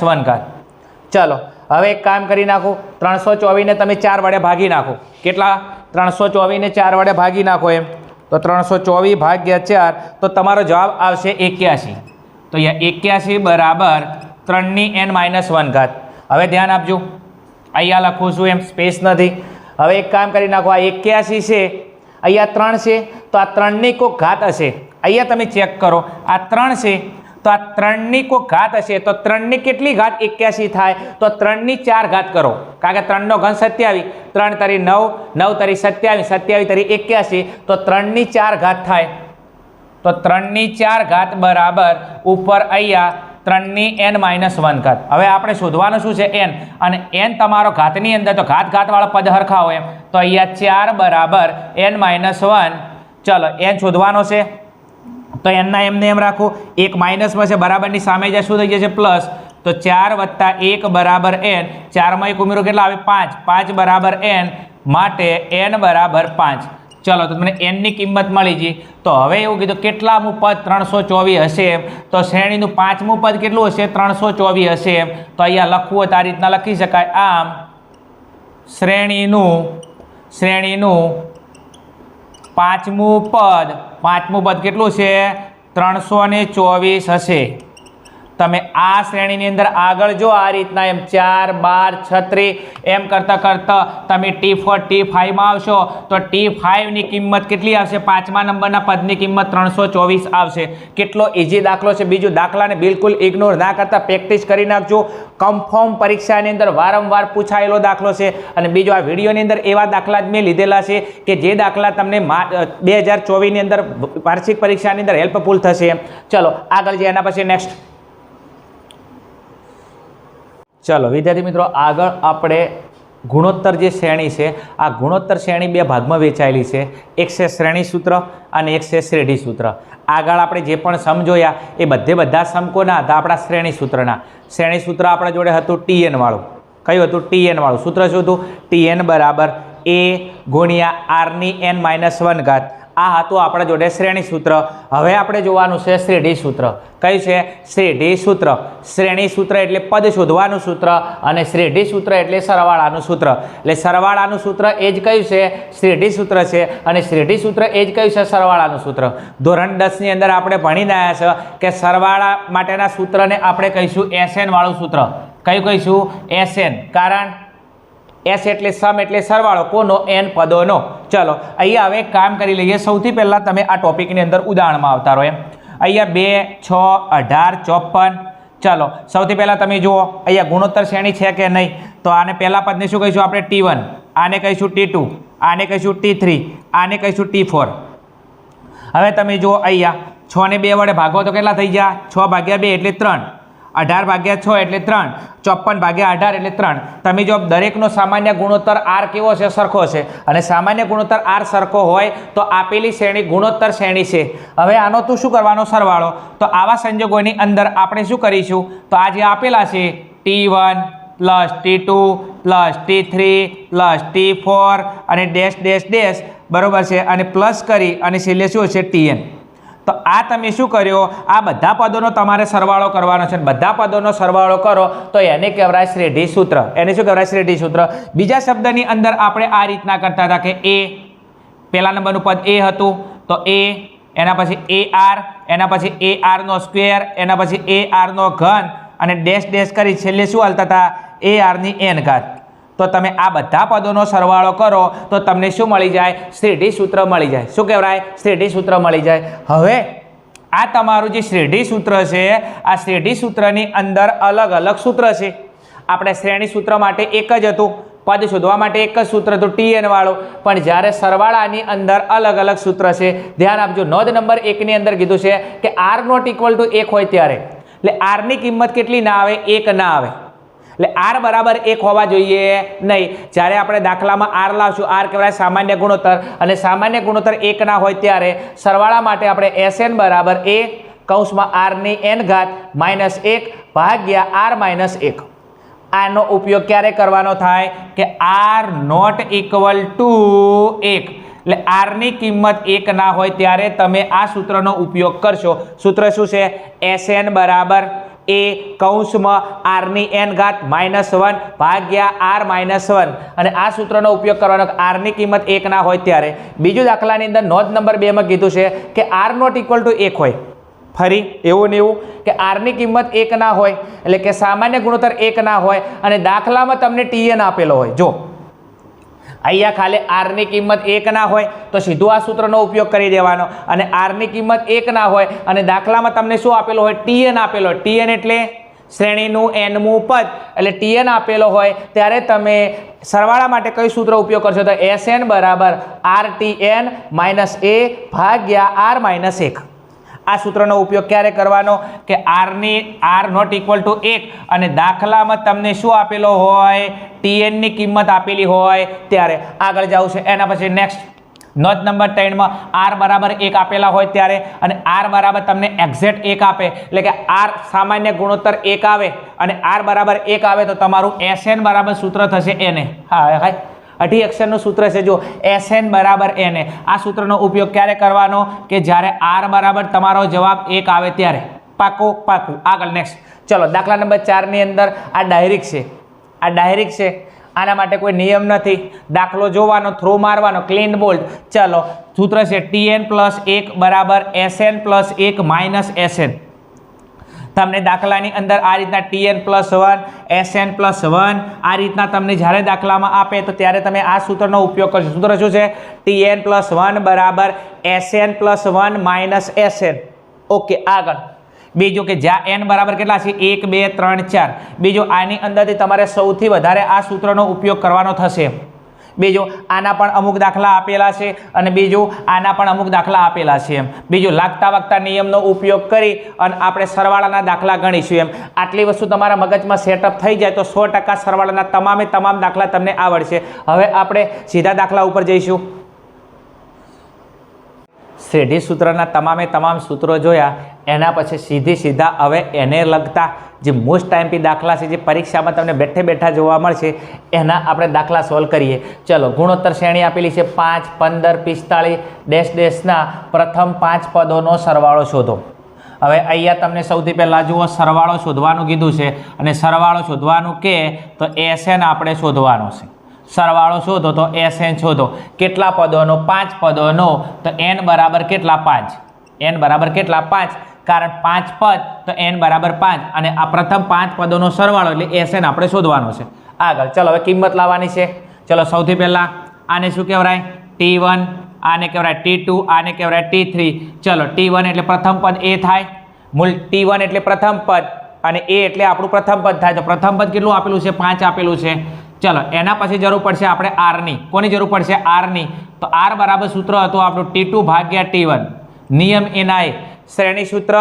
ચલો હવે એક કામ કરી નાખો 324 ને તમે 4 વડે ભાગી નાખો કેટલા 324 ને 4 વડે ભાગી નાખો એમ તો 324 ભાગ્યા 4 તો તમારો જવાબ આવશે 81 તો અહીંયા 81 બરાબર 3 ની n-1 હવે ધ્યાન આપજો અહીંયા લખું છું એમ સ્પેસ નથી હવે એક કામ કરી નાખો આ 81 છે અહીંયા 3 છે તો આ 3 ની કોઈક ઘાત હશે અહીંયા તમે ચેક કરો આ 3 છે તો આ 3 ની કોઈક ઘાત હશે તો 3 ની કેટલી ઘાત 81 થાય તો 3 ની 4 ઘાત કરો કારણ કે 3 નો ઘન 27 3 તરી 9 9 તરી 27 27 તરી 81 તો 3 ની 4 ઘાત થાય તો 3 ની 4 ઘાત બરાબર ઉપર અહીંયા 3 ની n-1 હવે આપણે શોધવાનું શું છે n અને n તમારો ઘાતની અંદર તો ઘાત વાળા પદ હરખા હોય એમ તો અહીંયા 4 બરાબર n-1 ચલો n શોધવાનો છે તો n ના એમને એમ રાખો એક માઇનસમાં છે બરાબરની સામે જાય શું થઈ જશે પ્લસ તો 4 + 1 બરાબર n, 4માં 1 ઉમેરો કેટલા આવે 5, 5 બરાબર n માટે n બરાબર 5. ચલો તો તમને n ની કિંમત મળી ગઈ. તો હવે એવું કીધું કેટલામું પદ 324 હશે એમ, તો શ્રેણીનું 5મું પદ કેટલું હશે 324 હશે એમ. તો અહીંયા લખવું હોય તો આ રીતના લખી શકાય. આમ શ્રેણીનું 5મું પદ કેટલું છે 324 હશે. તમે આ શ્રેણીની અંદર આગળ જો આ રીતના એમ 4, 12, 36 એમ કરતા તમે T4 T5 માં આવશો તો T5 ની કિંમત કેટલી આવશે 5મા નંબરના પદની કિંમત 324 આવશે. કેટલો ઇઝી દાખલો છે. બીજું દાખલાને બિલકુલ ઇગ્નોર ના કરતા પ્રેક્ટિસ કરી નાખજો. કન્ફર્મ પરીક્ષાની અંદર વારંવાર પૂછાયેલો દાખલો છે. અને બીજો આ વિડીયોની અંદર એવા દાખલા જ મેં લીધેલા છે કે જે દાખલા તમને 2024ની અંદર વાર્ષિક પરીક્ષાની અંદર હેલ્પફુલ થશે. ચલો આગળ જઈએ. એના પછી નેક્સ્ટ. ચલો વિદ્યાર્થી મિત્રો, આગળ આપણે ગુણોત્તર જે શ્રેણી છે, આ ગુણોત્તર શ્રેણી બે ભાગમાં વહેંચાયેલી છે. એક છે શ્રેણી સૂત્ર અને એક છે શ્રેઢી સૂત્ર. આગળ આપણે જે પણ સમ જોયા એ બધા સમ કોના હતા આપણા શ્રેણી સૂત્રના. શ્રેણી સૂત્ર આપણા જોડે હતું TN વાળું. કયું હતું? TN વાળું. સૂત્ર શું હતું? TN બરાબર A ગુણ્યા R ની n-1 ઘાત. આ હતું આપણા જોડે શ્રેણી સૂત્ર. હવે આપણે જોવાનું છે શ્રેઢી સૂત્ર. કયું છે? શ્રેઢી સૂત્ર. શ્રેણી સૂત્ર એટલે પદ શોધવાનું સૂત્ર અને શ્રેઢી સૂત્ર એટલે સરવાળાનું સૂત્ર. એટલે સરવાળાનું સૂત્ર એ જ કયું છે? શ્રેઢી સૂત્ર છે. અને શ્રેઢી સૂત્ર એ જ કયું છે? સરવાળાનું સૂત્ર. ધોરણ 10 ની અંદર આપણે ભણીને આવ્યા છે કે સરવાળા માટેના સૂત્રને આપણે કહીશું SN વાળું સૂત્ર. કયું કહીશું? SN. કારણ S એટલે સમ એટલે સરવાળો કોનો? n પદોનો. ચલો અહીંયા હવે કામ કરી લઈએ. સૌથી પહેલા તમે આ ટોપિકની અંદર ઉદાહરણમાં આવતા રહો એમ. અહીંયા 2, 6, 18, 54. ચલો સૌથી પહેલા તમે જુઓ અહીંયા ગુણોત્તર શ્રેણી છે કે નહીં. તો આને પહેલા પદને શું કહીશું આપણે? T1. આને કહીશું T2. આને કહીશું T3. આને કહીશું T4. હવે તમે જુઓ અહીંયા 6 ને 2 વડે ભાગો તો કેટલા થઈ ગયા? 6 ભાગ્યા 2 એટલે 3. 18 ભાગ્યા 6 એટલે 3. 54 ભાગ્યા 18 એટલે 3. તમે જો દરેકનો સામાન્ય ગુણોત્તર R કેવો છે? સરખો છે. અને સામાન્ય ગુણોત્તર R સરખો હોય તો આપેલી શ્રેણી ગુણોત્તર શ્રેણી છે. હવે આનો તું શું કરવાનો? સરવાળો. તો આવા સંજોગોની અંદર આપણે શું કરીશું? તો આ જે આપેલા છે T1 plus T2 plus T3 plus T4 અને ડેશ ડેશ ડેશ બરોબર છે, અને પ્લસ કરી અને છેલ્લે શું છે? TN. તો આ તમે શું કર્યો? આ બધા પદોનો તમારે સરવાળો કરવાનો છે. બધા પદોનો સરવાળો કરો તો એને કહેવાય શ્રેઢી સૂત્ર. એને શું કહેવાય? શ્રેઢી સૂત્ર. બીજા શબ્દની અંદર આપણે આ રીતના કરતા હતા કે A પહેલા નંબરનું પદ A હતું તો A, એના પછી AR, એના પછી AR નો સ્ક્વેર, એના પછી AR નો ઘન અને ડેશ ડેશ કરી છેલ્લે શું હાલતા હતા? AR ની n ઘાત. તો તમે આ બધા પદોનો સરવાળો કરો તો તમને શું મળી જાય? શ્રેઢી સૂત્ર મળી જાય. શું કહેવાય? શ્રેઢી સૂત્ર મળી જાય. હવે આ તમારું જે શ્રેઢી સૂત્ર છે, આ શ્રેઢી સૂત્રની અંદર અલગ અલગ સૂત્ર છે. આપણે શ્રેણી સૂત્ર માટે એક જ હતું. પદ શોધવા માટે એક જ સૂત્ર હતું TN વાળું. પણ જ્યારે સરવાળાની અંદર અલગ અલગ સૂત્ર છે. ધ્યાન આપજો. નોંધ નંબર 1 ની અંદર કીધું છે કે R ≠ 1 હોય ત્યારે, એટલે R ની કિંમત કેટલી ના આવે? 1 ના આવે. એટલે R બરાબર 1 હોવા જોઈએ નહીં. જ્યારે આપણે દાખલામાં R લાવશું, R કહેવાય સામાન્ય ગુણોત્તર, અને સામાન્ય ગુણોત્તર 1 ના હોય ત્યારે સરવાળા માટે આપણે SN બરાબર A કૌંસમાં R ની n ઘાત -1 ભાગ્યા R -1. આનો ઉપયોગ ક્યારે કરવાનો થાય? કે R ≠ 1. એટલે R ની કિંમત 1 ના હોય ત્યારે તમે આ સૂત્રનો ઉપયોગ કરશો. સૂત્ર શું છે? SN બરાબર A કૌંસમાં R ની n ઘાત -1 ભાગ્યા R -1. અને આ સૂત્રનો ઉપયોગ કરવાનો R ની કિંમત 1 ના હોય ત્યારે. બીજું દાખલાની અંદર નોંધ નંબર 2 માં કીધું છે કે R ≠ 1 હોય. ફરી એવું ને એવું કે R ની કિંમત 1 ના હોય, એટલે કે સામાન્ય ગુણોત્તર 1 ના હોય અને દાખલામાં તમને TN આપેલો હોય. જો અહીંયા ખાલી R ની કિંમત 1 ના હોય તો સીધું આ સૂત્રનો ઉપયોગ કરી દેવાનો, અને R ની કિંમત 1 ના હોય અને દાખલામાં તમને શું આપેલો હોય? TN આપેલો હોય. TN એટલે શ્રેણીનું nમું પદ, એટલે TN આપેલો હોય ત્યારે તમે સરવાળા માટે કઈ સૂત્ર ઉપયોગ કરશો? તો SN બરાબર RTN -A ભાગ્યા R -1. આ સૂત્રનો ઉપયોગ ક્યારે કરવાનો? કે R ≠ 1 અને દાખલામાં તમને શું આપેલો હોય? TN ની કિંમત આપેલી હોય ત્યારે. આગળ જવું છે. એના પછી નેક્સ્ટ. નોંધ નંબર 3 માં r બરાબર 1 આપેલા હોય ત્યારે અને r બરાબર તમને એક્ઝેક્ટ 1 આપે એટલે કે r સામાન્ય ગુણોત્તર 1 આવે અને r બરાબર 1 આવે તો તમારું Sn બરાબર સૂત્ર થશે Na. હા અઢી અક્ષરનું સૂત્ર છે જો Sn બરાબર Na. આ સૂત્રનો ઉપયોગ ક્યારે કરવાનો કે જ્યારે r બરાબર તમારો જવાબ 1 આવે ત્યારે. પાકું. આગળ નેક્સ્ટ. ચલો દાખલા નંબર 4 ની અંદર આ ડાયરેક્ટ છે. આના માટે કોઈ નિયમ નથી. દાખલો જોવાનો, થ્રો મારવાનો, ક્લીન બોલ્ડ. ચલો સૂત્ર છે Tn + 1 બરાબર Sn + 1 માઇનસ Sn. તમને દાખલાની અંદર આ રીતના Tn + 1 Sn + 1 આ રીતના તમને જ્યારે દાખલામાં આપે તો ત્યારે તમે આ સૂત્રનો ઉપયોગ કરશો. સૂત્ર શું છે? Tn + 1 બરાબર Sn + 1 માઇનસ Sn. ઓકે. આગળ બીજું કે જ્યાં n બરાબર કેટલા છે 1 2 3 4. બીજું આની અંદરથી તમારે સૌથી વધારે આ સૂત્રનો ઉપયોગ કરવાનો થશે. બીજું આના પણ અમુક દાખલા આપેલા છે અને બીજું આના પણ અમુક દાખલા આપેલા છે એમ. બીજું લાગતા વગતા નિયમનો ઉપયોગ કરી અને આપણે સરવાળાના દાખલા ગણીશું એમ. આટલી વસ્તુ તમારા મગજમાં સેટઅપ થઈ જાય તો 100% સરવાળાના તમામ દાખલા તમને આવડશે. હવે આપણે સીધા દાખલા ઉપર જઈશું. શ્રેઢી સૂત્રના તમામ સૂત્રો જોયા એના પછી સીધા હવે એને લગતા જે મોસ્ટ ટાઈમથી દાખલા છે જે પરીક્ષામાં તમને બેઠા જોવા મળશે એના આપણે દાખલા સોલ્વ કરીએ. ચલો ગુણોત્તર શ્રેણી આપેલી છે 5 15 45 ડેશના પ્રથમ 5 પદોનો સરવાળો શોધો. હવે અહીંયા તમને સૌથી પહેલાં જુઓ સરવાળો શોધવાનું કીધું છે અને સરવાળો શોધવાનું કે તો Sn આપણે શોધવાનો છે. સરવાળો શોધો તો Sn શોધો. કેટલા પદોનો? 5 પદોનો. તો n બરાબર કેટલા? 5. n બરાબર કેટલા? 5. કારણ 5 પદ તો n બરાબર 5 અને આ પ્રથમ 5 પદોનો સરવાળો એટલે Sn આપણે શોધવાનો છે. આગળ ચલો હવે કિંમત લાવવાની છે. ચલો સૌથી પહેલાં આને શું કહેવાય? T1. આને કહેવાય T2. આને કહેવાય T3. ચલો T1 એટલે પ્રથમ પદ એ થાય. મૂળ T1 એટલે પ્રથમ પદ અને એ એટલે આપણું પ્રથમ પદ થાય. તો પ્રથમ પદ કેટલું આપેલું છે? 5 આપેલું છે. ચલો એના પછી જરૂર પડશે આપણે r ની. કોની જરૂર પડશે? r ની. તો r બરાબર સૂત્ર હતું આપણું T2 ભાગ્યા T1. નિયમ એના શ્રેણી સૂત્ર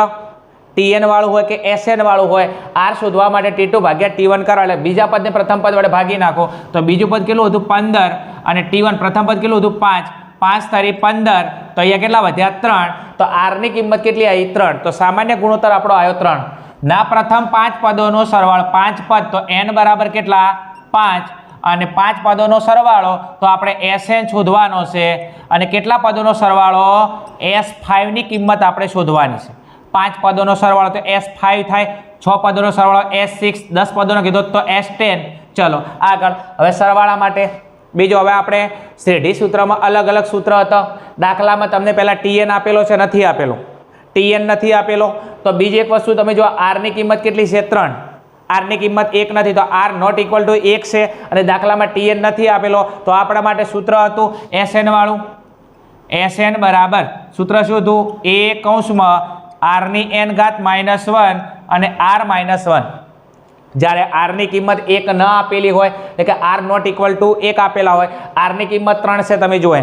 Tn વાળું હોય કે Sn વાળું હોય r શોધવા માટે T2 ભાગ્યા T1 કરો એટલે બીજા પદને પ્રથમ પદ વડે ભાગી નાખો તો બીજું પદ કેટલું હતું? 15 અને T1 પ્રથમ પદ કેટલું હતું? 5. 5 તારી 15 તો અહીંયા કેટલા વધ્યા? 3. તો r ની કિંમત કેટલી આવી? 3. તો સામાન્ય ગુણોત્તર આપણો આવ્યો 3. ના પ્રથમ 5 પદોનો સરવાળો 5 પદ તો n બરાબર કેટલા? 5 અને 5 પદોનો સરવાળો તો આપણે Sn શોધવાનો છે અને કેટલા પદોનો સરવાળો? S5 ની કિંમત આપણે શોધવાની છે. 5 પદોનો સરવાળો તો S5 થાય. 6 પદોનો સરવાળો S6. 10 પદોનો કીધો તો S10. ચલો આગળ હવે સરવાળા માટે બીજો હવે આપણે શ્રેઢી સૂત્રમાં અલગ સૂત્ર હતો. દાખલામાં તમને પહેલાં Tn આપેલો છે નથી આપેલો? Tn નથી આપેલો તો બીજી એક વસ્તુ તમે જો r ની કિંમત કેટલી છે? 3. r ની કિંમત 1 નથી તો r ≠ 1 છે અને દાખલામાં Tn નથી આપેલો તો આપણા માટે સૂત્ર હતું Sn વાળું. Sn બરાબર સૂત્ર શું હતું? a કૌંસમાં r ની n ઘાત -1 અને r -1. જ્યારે r ની કિંમત 1 ન આપેલી હોય એટલે કે r ≠ 1 આપેલા હોય r ની કિંમત 3 છે. તમે જુઓ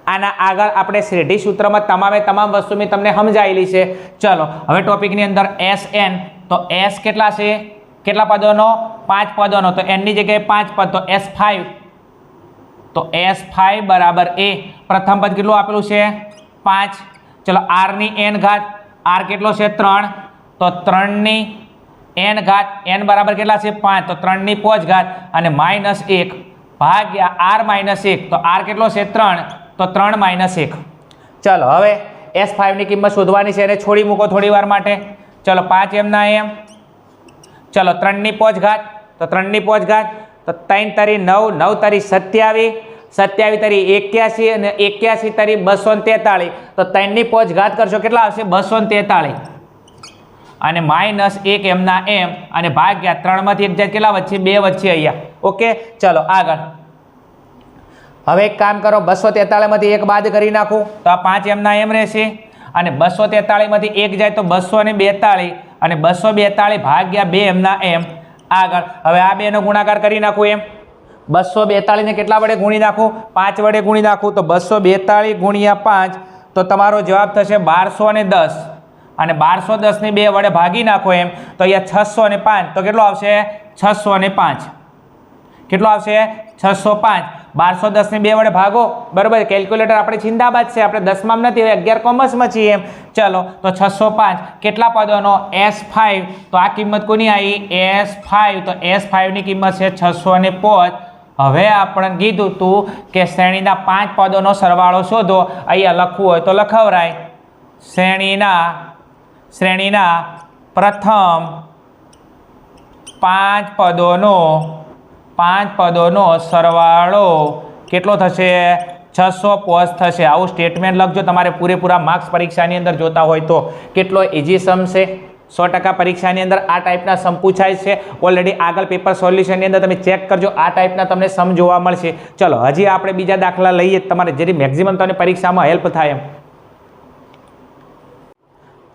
આના આગળ આપણે શ્રેઢી સૂત્રમાં તમામ વસ્તુ મેં તમને સમજાયેલી છે. ચલો હવે ટોપિકની અંદર Sn તો S કેટલા છે? કેટલા પદોનો? 5 પદોનો. તો n ની જગ્યાએ 5 પદ તો S5. તો S5 બરાબર a. પ્રથમ પદ કેટલું આપેલું છે? 5. ચલો r ની n ઘાત. r કેટલો છે? 3. તો 3 ની n ઘાત. n બરાબર કેટલા છે? 5. તો 3 ની 5 ઘાત અને -1 ભાગ્યા r -1. તો r કેટલો છે? 3. તો 3 - 1. ચલો હવે S5 ની કિંમત શોધવાની છે એને છોડી મૂકો થોડી વાર માટે. ચલો 5 એમના એમ. ચલો 3 ની 5 ઘાત. તો 3 ની 5 ઘાત તો 3 તારી 9. 9 તારી 27. 27 તારી 81 અને 81 તારી 243. તો 3 ની 5 ઘાત કરશો કેટલા આવશે? 243 અને -1 એમના એમ અને ભાગ્યા 3 માંથી 1 જાય કેટલા વચ્ચે? 2 વચ્ચે અહીંયા. ઓકે ચલો આગળ હવે એક કામ કરો 243 માંથી 1 બાદ કરી નાખું તો આ 5 એમના એમ રહેશે અને 243 માંથી 1 જાય તો 242 અને 242 ભાગ્યા 2 એમના એમ. આગળ હવે આ બેનો ગુણાકાર કરી નાખું એમ. 242 ને કેટલા વડે ગુણી નાખું? 5 વડે ગુણી નાખું તો 242 ગુણ્યા 5 તો તમારો જવાબ થશે 1210 અને 1210 ને 2 વડે ભાગી નાખો એમ તો અહીંયા 605 તો કેટલો આવશે? 605. કેટલો આવશે? 605. 1210 ને 2 વડે ભાગો, બરાબર. કેલ્ક્યુલેટર આપણે જિંદાબાદ છે, આપણે 10માં નથી, હવે 11 કોમર્સમાં છીએ એમ. ચલો તો 605 કેટલા પદોનો S5, તો આ કિંમત કોની આવી S5, તો S5 ની કિંમત છે 605. હવે આપણે કીધું તું કે શ્રેણીના 5 પદોનો સરવાળો શોધો. અહીંયા લખવું હોય તો લખાવરાય. શ્રેણીના પ્રથમ 5 પદોનો સરવાળો કેટલો થશે 605 થશે. આવું સ્ટેટમેન્ટ લખજો. તમારે પૂરેપૂરા માર્ક્સ પરીક્ષાની અંદર જોતા હોય તો કેટલો ઇઝી સમ છે. 100% પરીક્ષાની અંદર આ ટાઈપના સમ પૂછાય છે. ઓલરેડી આગળ પેપર સોલ્યુશનની અંદર તમે ચેક કરજો, આ ટાઈપના તમને સમ જોવા મળશે. ચલો હજી આપણે બીજા દાખલા લઈએ, તમારે જેથી મેક્સિમમ તમને પરીક્ષામાં હેલ્પ થાય એમ.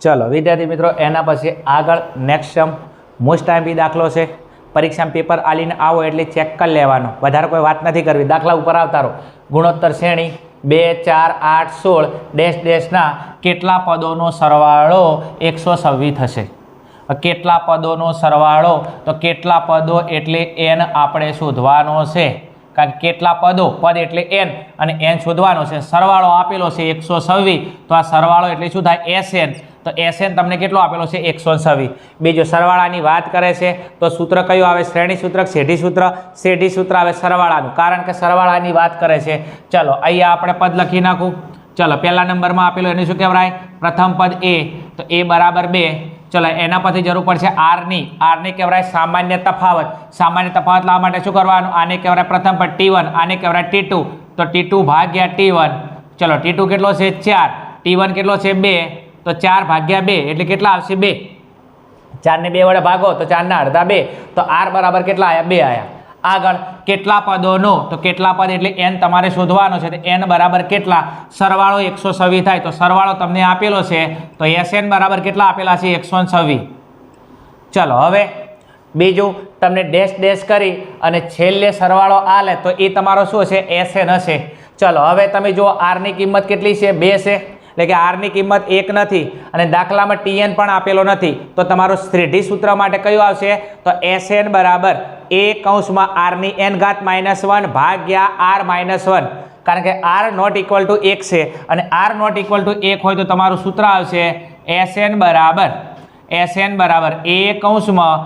ચલો વિદ્યાર્થી મિત્રો, એના પછી આગળ નેક્સ્ટ સમ મોસ્ટ ટાઈમ દાખલો છે. પરીક્ષામાં પેપર આલીને આવો એટલે ચેક કરી લેવાનો, વધારે કોઈ વાત નથી કરવી. દાખલા ઉપર આવતા રહો. ગુણોત્તર શ્રેણી 2 4 8 16 ડેશ ડેશના કેટલા પદોનો સરવાળો 126 થશે. કેટલા પદોનો સરવાળો, તો કેટલા પદો એટલે n આપણે શોધવાનો છે. કારણ કે કેટલા પદ એટલે n અને n શોધવાનો છે. સરવાળો આપેલો છે 126, તો આ સરવાળો એટલે શું થાય Sn. તો Sn તમને કેટલો આપેલો છે 126. બીજો સરવાળાની વાત કરે છે તો સૂત્ર કયું આવે, શ્રેણી સૂત્ર, શેઢી સૂત્ર. શેઢી સૂત્ર આવે સરવાળાનું, કારણ કે સરવાળાની વાત કરે છે. ચલો અહીંયા આપણે પદ લખી નાખું. ચલો પહેલા નંબરમાં આપેલું એનું શું કહેવાય, પ્રથમ પદ a, તો a બરાબર 2. ચલો એના પછી જરૂર પડશે આરની કહેવાય સામાન્ય તફાવત. સામાન્ય તફાવત લાવવા માટે શું કરવાનું, આને કહેવાય પ્રથમ પદ T1, આને કહેવાય T2, તો T2 ભાગ્યા T1. ચલો T2 કેટલો છે 4, T1 કેટલો છે 2, તો 4 ભાગ્યા 2 એટલે કેટલા આવશે 2. 4 ને 2 વડે ભાગો તો 4 ના અડધા 2, તો r બરાબર કેટલા આવ્યા 2 આવ્યા. આગળ કેટલા પદોનો, તો કેટલા પદ એટલે n તમારે શોધવાનો છે. તો n બરાબર કેટલા, સરવાળો 126 થાય. તો સરવાળો તમને આપેલો છે, તો Sn બરાબર કેટલા આપેલા છે 126. ચલો હવે બીજું તમને ડેશ ડેશ કરી અને છેલ્લે સરવાળો આલે તો એ તમારો શું છે Sn હશે. ચલો હવે તમે જુઓ r ની કિંમત કેટલી છે 2 છે, એટલે કે r ની કિંમત 1 નથી અને દાખલામાં Tn પણ આપેલો નથી. તો તમારું શ્રેઢી સૂત્ર માટે કયું આવશે, તો Sn બરાબર a કૌંસમાં r ની n ઘાત -1 ભાગ્યા r -1. કારણ કે r નોટ ઇક્વલ ટુ 1 છે અને r નોટ ઇક્વલ ટુ 1 હોય તો તમારું સૂત્ર આવશે Sn બરાબર a કૌંસમાં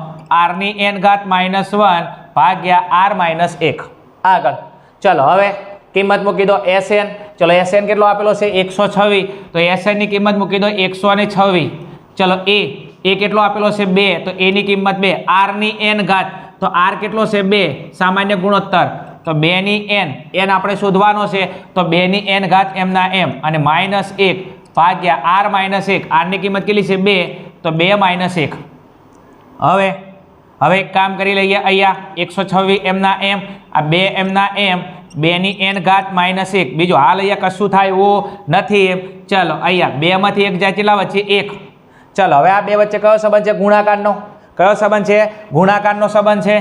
r ની n ઘાત -1 ભાગ્યા r -1. આગળ ચલો હવે કિંમત મૂકી દો Sn. ચલો Sn કેટલો આપેલો છે 126, તો Sn ની કિંમત મૂકી દો 126. ચલો a કેટલો આપેલો છે 2, તો a ની કિંમત 2. r ની n ઘાત, તો r કેટલો છે 2, સામાન્ય ગુણોત્તર, તો 2 ની n આપણે શોધવાનો છે. તો 2 ની n ઘાત એમના એમ અને -1 ભાગ્યા r -1. r ની કિંમત કેટલી છે 2, તો 2 -1. હવે એક કામ કરી લઈએ. અહીંયા 126 એમના એમ, આ 2 એમના એમ, 2 ની n ઘાત -1. બીજું હાલ અહીંયા કશું થાય એવું નથી એમ. ચલો અહીંયા 2 માંથી 1 જાય કેટલા વચ્ચે 1. ચલો હવે આ બે વચ્ચે કયો સંબંધ છે, ગુણાકારનો. કયો સંબંધ છે, ગુણાકારનો સંબંધ છે.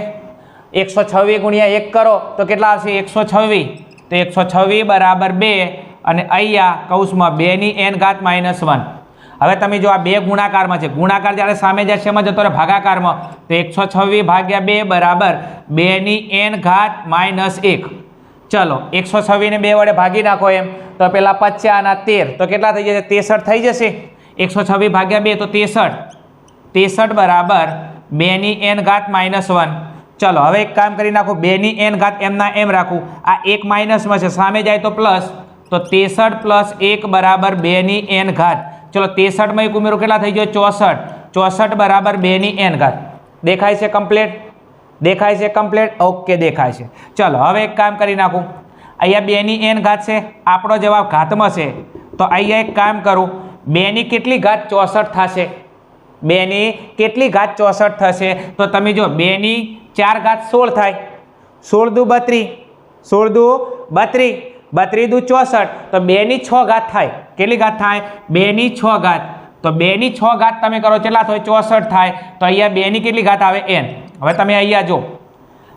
126 ગુણ્યા 1 કરો તો કેટલા આવશે 126, તો 126 બરાબર 2 અને અહીંયા કૌંસમાં 2 ની n ઘાત -1. હવે તમે જો આ બે ગુણાકારમાં છે, ગુણાકાર જ્યારે સામે જાય શેમાં જતો રહે, ભાગાકારમાં. તો 126 ભાગ્યા 2 બરાબર 2 ની n ઘાત -1. ચલો 126 ને 2 વડે ભાગી નાખો એમ, તો પેલા 50 અને 13, તો કેટલા થઈ જશે 63 થઈ જશે. 126 ભાગ્યા 2 તો 63 બરાબર 2 ની n ઘાત -1. ચલો હવે એક કામ કરી નાખો, 2 ની n ઘાત એમના એમ રાખું, આ 1 માઇનસમાં છે, સામે જાય તો પ્લસ, તો 63 + 1 બરાબર 2 ની n ઘાત. ચલો 63 માં એક ઉમેરો કેટલા થઈ ગયો 64 બરાબર 2 ની n ઘાત. દેખાય છે કમ્પ્લીટ, દેખાય છે કમ્પ્લીટ, ઓકે દેખાય છે. ચલો હવે એક કામ કરી નાખું, અહીંયા 2 ની n ઘાત છે, આપણો જવાબ ઘાતમાં છે, તો અહીંયા એક કામ કરું, 2 ની કેટલી ઘાત 64 થશે, 2 ની કેટલી ઘાત 64 થશે, તો તમે જો 2 ની 4 ઘાત 16 થાય, 16 દુ 32, 16 દુ 32, 32 દુ 64, તો 2 ની 6 ઘાત થાય. કેટલી ઘાત થાય 2 ની 6 ઘાત, તો 2 ની 6 ઘાત તમે કરો કેટલા થાય 64 થાય, તો અહીંયા 2 ની કેટલી ઘાત આવે n. હવે તમે અહીંયા જો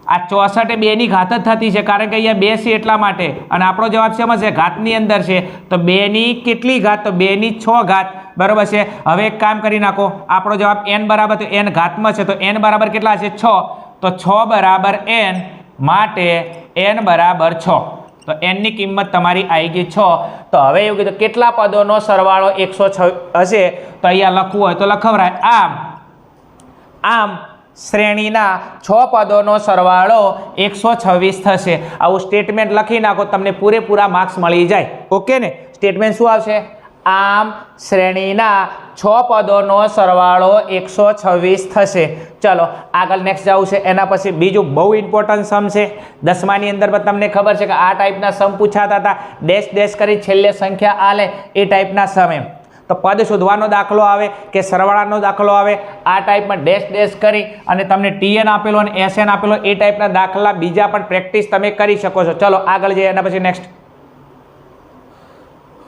આ 64 એ 2 ની ઘાત જ થતી છે, કારણ કે અહીંયા 2 છે એટલા માટે, અને આપણો જવાબ શેમાં છે ઘાતની અંદર છે, તો 2 ની કેટલી ઘાત, તો 2 ની 6 ઘાત બરાબર છે. હવે એક કામ કરી નાખો, આપણો જવાબ n બરાબર, તો n ઘાતમાં છે, તો n બરાબર કેટલા છે 6, તો 6 બરાબર n, માટે n બરાબર 6, તો n ની કિંમત તમારી આવી ગઈ 6. તો હવે એવું કીધું કેટલા પદોનો સરવાળો 106 હશે, તો અહીંયા લખવું હોય તો લખવરાય આમ શ્રેણીના 6 પદોનો સરવાળો 126 થશે. આવું સ્ટેટમેન્ટ લખી નાખો, તમને પૂરેપૂરા માર્ક્સ મળી જાય. ઓકે ને? સ્ટેટમેન્ટ શું આવશે? આમ શ્રેણીના 6 પદોનો સરવાળો 126 થશે. ચલો આગળ નેક્સ્ટ જવું છે. એના પછી બીજું બહુ ઇમ્પોર્ટન્ટ સમ છે. 10માની અંદર પણ તમને ખબર છે કે આ ટાઈપના સમ પૂછાતા હતા, ડેશ ડેશ કરી છેલ્લે સંખ્યા આલે એ ટાઈપના સમ. એમ તો પદ શોધવાનો દાખલો આવે કે સરવાળાનો દાખલો આવે, આ ટાઈપમાં ડેશ ડેશ કરી અને તમને TN આપેલો અને SN આપેલો એ ટાઈપના દાખલા બીજા પણ પ્રેક્ટિસ તમે કરી શકો છો. ચલો આગળ જઈએ. એના પછી નેક્સ્ટ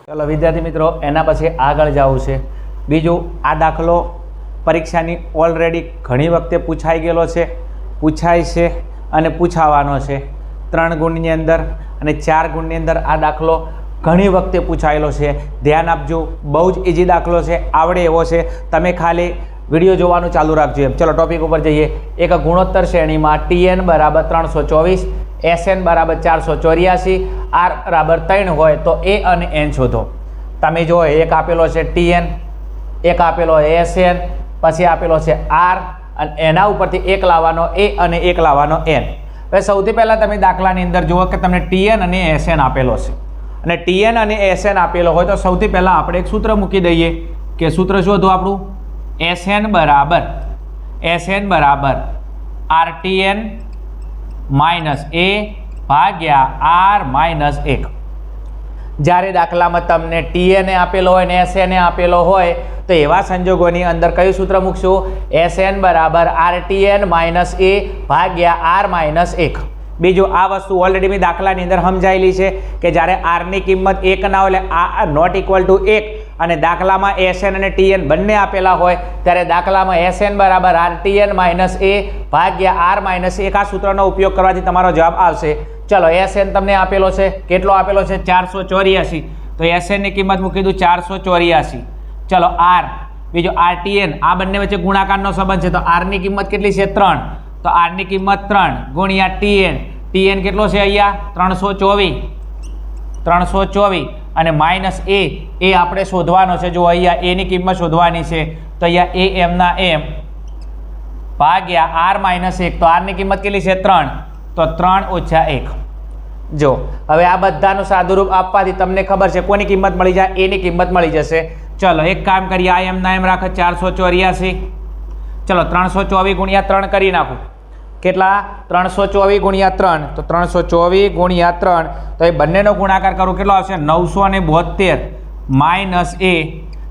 ચલો વિદ્યાર્થી મિત્રો, એના પછી આગળ જવું છે. બીજું આ દાખલો પરીક્ષાની ઓલરેડી ઘણી વખતે પૂછાઈ ગયેલો છે, પૂછાય છે અને પૂછાવાનો છે. 3 ગુણની અંદર અને 4 ગુણની અંદર આ દાખલો ઘણી વખતે પૂછાયેલો છે. ધ્યાન આપજો, બહુ જ ઇઝી દાખલો છે, આવડે એવો છે. તમે ખાલી વિડીયો જોવાનું ચાલુ રાખજો. એમ ચલો ટોપિક ઉપર જઈએ. એક ગુણોત્તર શ્રેણીમાં TN બરાબર 324, SN બરાબર 484, R બરાબર 3 હોય તો A અને N શોધો. તમે જો એક આપેલો છે TN, એક આપેલો SN, પછી આપેલો છે R અને એના ઉપરથી એક લાવવાનો A અને એક લાવવાનો N. હવે સૌથી પહેલાં તમે દાખલાની અંદર જુઓ કે તમને TN અને SN આપેલો છે અને TN અને SN આપેલો હોય તો સૌથી પહેલાં આપણે એક સૂત્ર મૂકી દઈએ કે સૂત્ર શું હતું આપણું? SN બરાબર RTN માઇનસ A ભાગ્યા R માઇનસ 1. જ્યારે દાખલામાં તમને TN આપેલો હોય ને SN આપેલો હોય તો એવા સંજોગોની અંદર કયું સૂત્ર મૂકશું? SN બરાબર RTN માઇનસ A ભાગ્યા R માઇનસ 1. બીજું આ વસ્તુ ઓલરેડી મેં દાખલાની અંદર સમજાયેલી છે કે જ્યારે આરની કિંમત 1 ના હોય એટલે આ નોટ ઇક્વલ ટુ 1 અને દાખલામાં SN અને TN બંને આપેલા હોય ત્યારે દાખલામાં SN બરાબર RTN માઇનસ A ભાગ્યા R માઇનસ 1 આ સૂત્રનો ઉપયોગ કરવાથી તમારો જવાબ આવશે. ચલો SN તમને આપેલો છે, કેટલો આપેલો છે? 484. તો SN ની કિંમત મૂકી દઉં 484. ચલો R, બીજો RTN, આ બંને વચ્ચે ગુણાકારનો સંબંધ છે તો R ની કિંમત કેટલી છે? 3. તો R ની કિંમત 3 ગુણ્યા TN કેટલો છે અહીંયા? 324 અને માઇનસ A આપણે શોધવાનો છે. જો અહીંયા A ની કિંમત શોધવાની છે તો અહીંયા A M ના M ભાગ્યા R માઇનસ 1. તો R ની કિંમત કેટલી છે? 3. તો 3 ઓછા 1. જો હવે આ બધાનું સાદુરૂપ આપવાથી તમને ખબર છે કોની કિંમત મળી જાય? A ની કિંમત મળી જશે. ચલો એક કામ કરીએ, આ એમ ના એમ રાખે 484. ચલો 324 ગુણ્યા 3 કરી નાખું. કેટલા? 324 ગુણ્યા 3. તો 324 ગુણ્યા 3 તો એ બંનેનો ગુણાકાર કરું કેટલો આવશે? 972 માઇનસ A.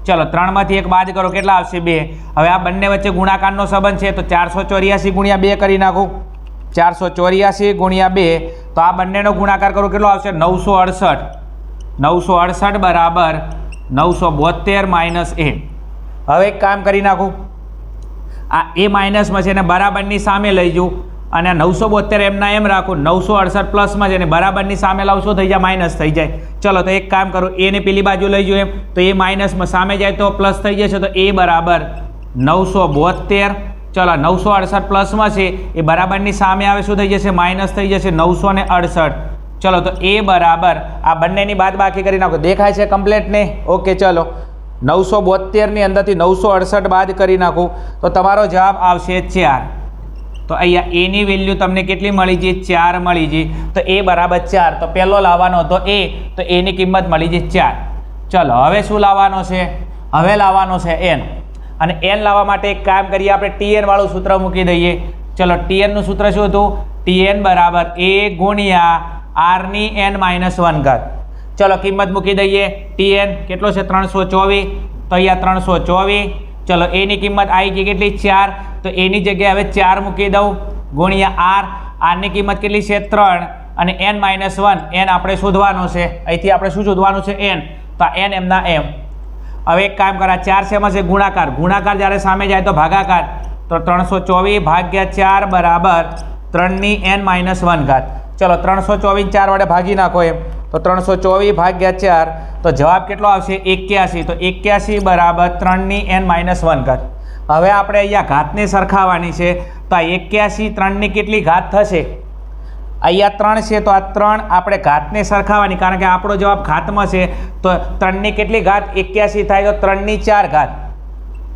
ચલો 3માંથી 1 બાદ કરો, કેટલા આવશે? 2. હવે આ બંને વચ્ચે ગુણાકારનો સંબંધ છે તો 484 ગુણ્યા 2 કરી નાખું. 484 ગુણ્યા 2 તો આ બંનેનો ગુણાકાર કરું કેટલો આવશે? 968. 968 બરાબર 972 માઇનસ A. હવે એક કામ કરી નાખું, આ A માઇનસમાં છે એને બરાબરની સામે લઈ જઉં અને 972 એમના એમ રાખું. 968 પ્લસમાં છે એને બરાબરની સામે લાવું, શું થઈ જાય? માઇનસ થઈ જાય. ચલો તો એક કામ કરું, A ને પેલી બાજુ લઈ જાઉં એમ તો A માઇનસમાં સામે જાય તો પ્લસ થઈ જશે. તો A બરાબર 972. ચલો 968 પ્લસમાં છે એ બરાબરની સામે આવે, શું થઈ જશે? માઇનસ થઈ જશે 968. ચલો તો A બરાબર આ બંનેની બાદ બાકી કરી નાખો. દેખાય છે કમ્પ્લેટ ને? ઓકે ચલો 972ની અંદરથી 968 બાદ કરી નાખું તો તમારો જવાબ આવશે 4. તો અહીંયા A ની વેલ્યુ તમને કેટલી મળી છે? 4 મળી છે. તો A બરાબર 4. તો પહેલો લાવવાનો હતો A, તો A ની કિંમત મળી છે 4. ચલો હવે શું લાવવાનો છે? હવે લાવવાનો છે N. અને N લાવવા માટે એક કામ કરીએ, આપણે TN વાળું સૂત્ર મૂકી દઈએ. ચલો TN નું સૂત્ર શું હતું? TN બરાબર A ગુણ્યા R ની N માઇનસ 1 ચલો કિંમત મૂકી દઈએ. TN કેટલો છે? 324. તો અહીંયા 324. ચલો A ની કિંમત આવી ગઈ કેટલી? 4. તો A ની જગ્યાએ હવે 4 મૂકી દઉં ગુણ્યા R ની કિંમત કેટલી છે? 3 અને N માઇનસ 1 N આપણે શોધવાનો છે. અહીંથી આપણે શું શોધવાનું છે? N. તો N એમના એમ. હવે એક કામ કરા, 4 શેમાં છે? ગુણાકાર. ગુણાકાર જ્યારે સામે જાય તો ભાગાકાર. તો 324 ભાગ્યા 4 બરાબર 3 ની N માઇનસ 1. ચલો 324 4 વડે ભાગી નાખો એમ તો 324 ભાગ્યા 4 તો જવાબ કેટલો આવશે? 81. તો 81 બરાબર 3 ની N માઇનસ 1. હવે આપણે અહીંયા ઘાતને સરખાવવાની છે તો આ 81 3 ની કેટલી ઘાત થશે? અહીંયા 3 છે તો આ 3 આપણે ઘાતને સરખાવવાની, કારણ કે આપણો જવાબ ઘાતમાં છે. તો 3ની કેટલી ઘાત 81 થાય તો 3ની 4 ઘાત.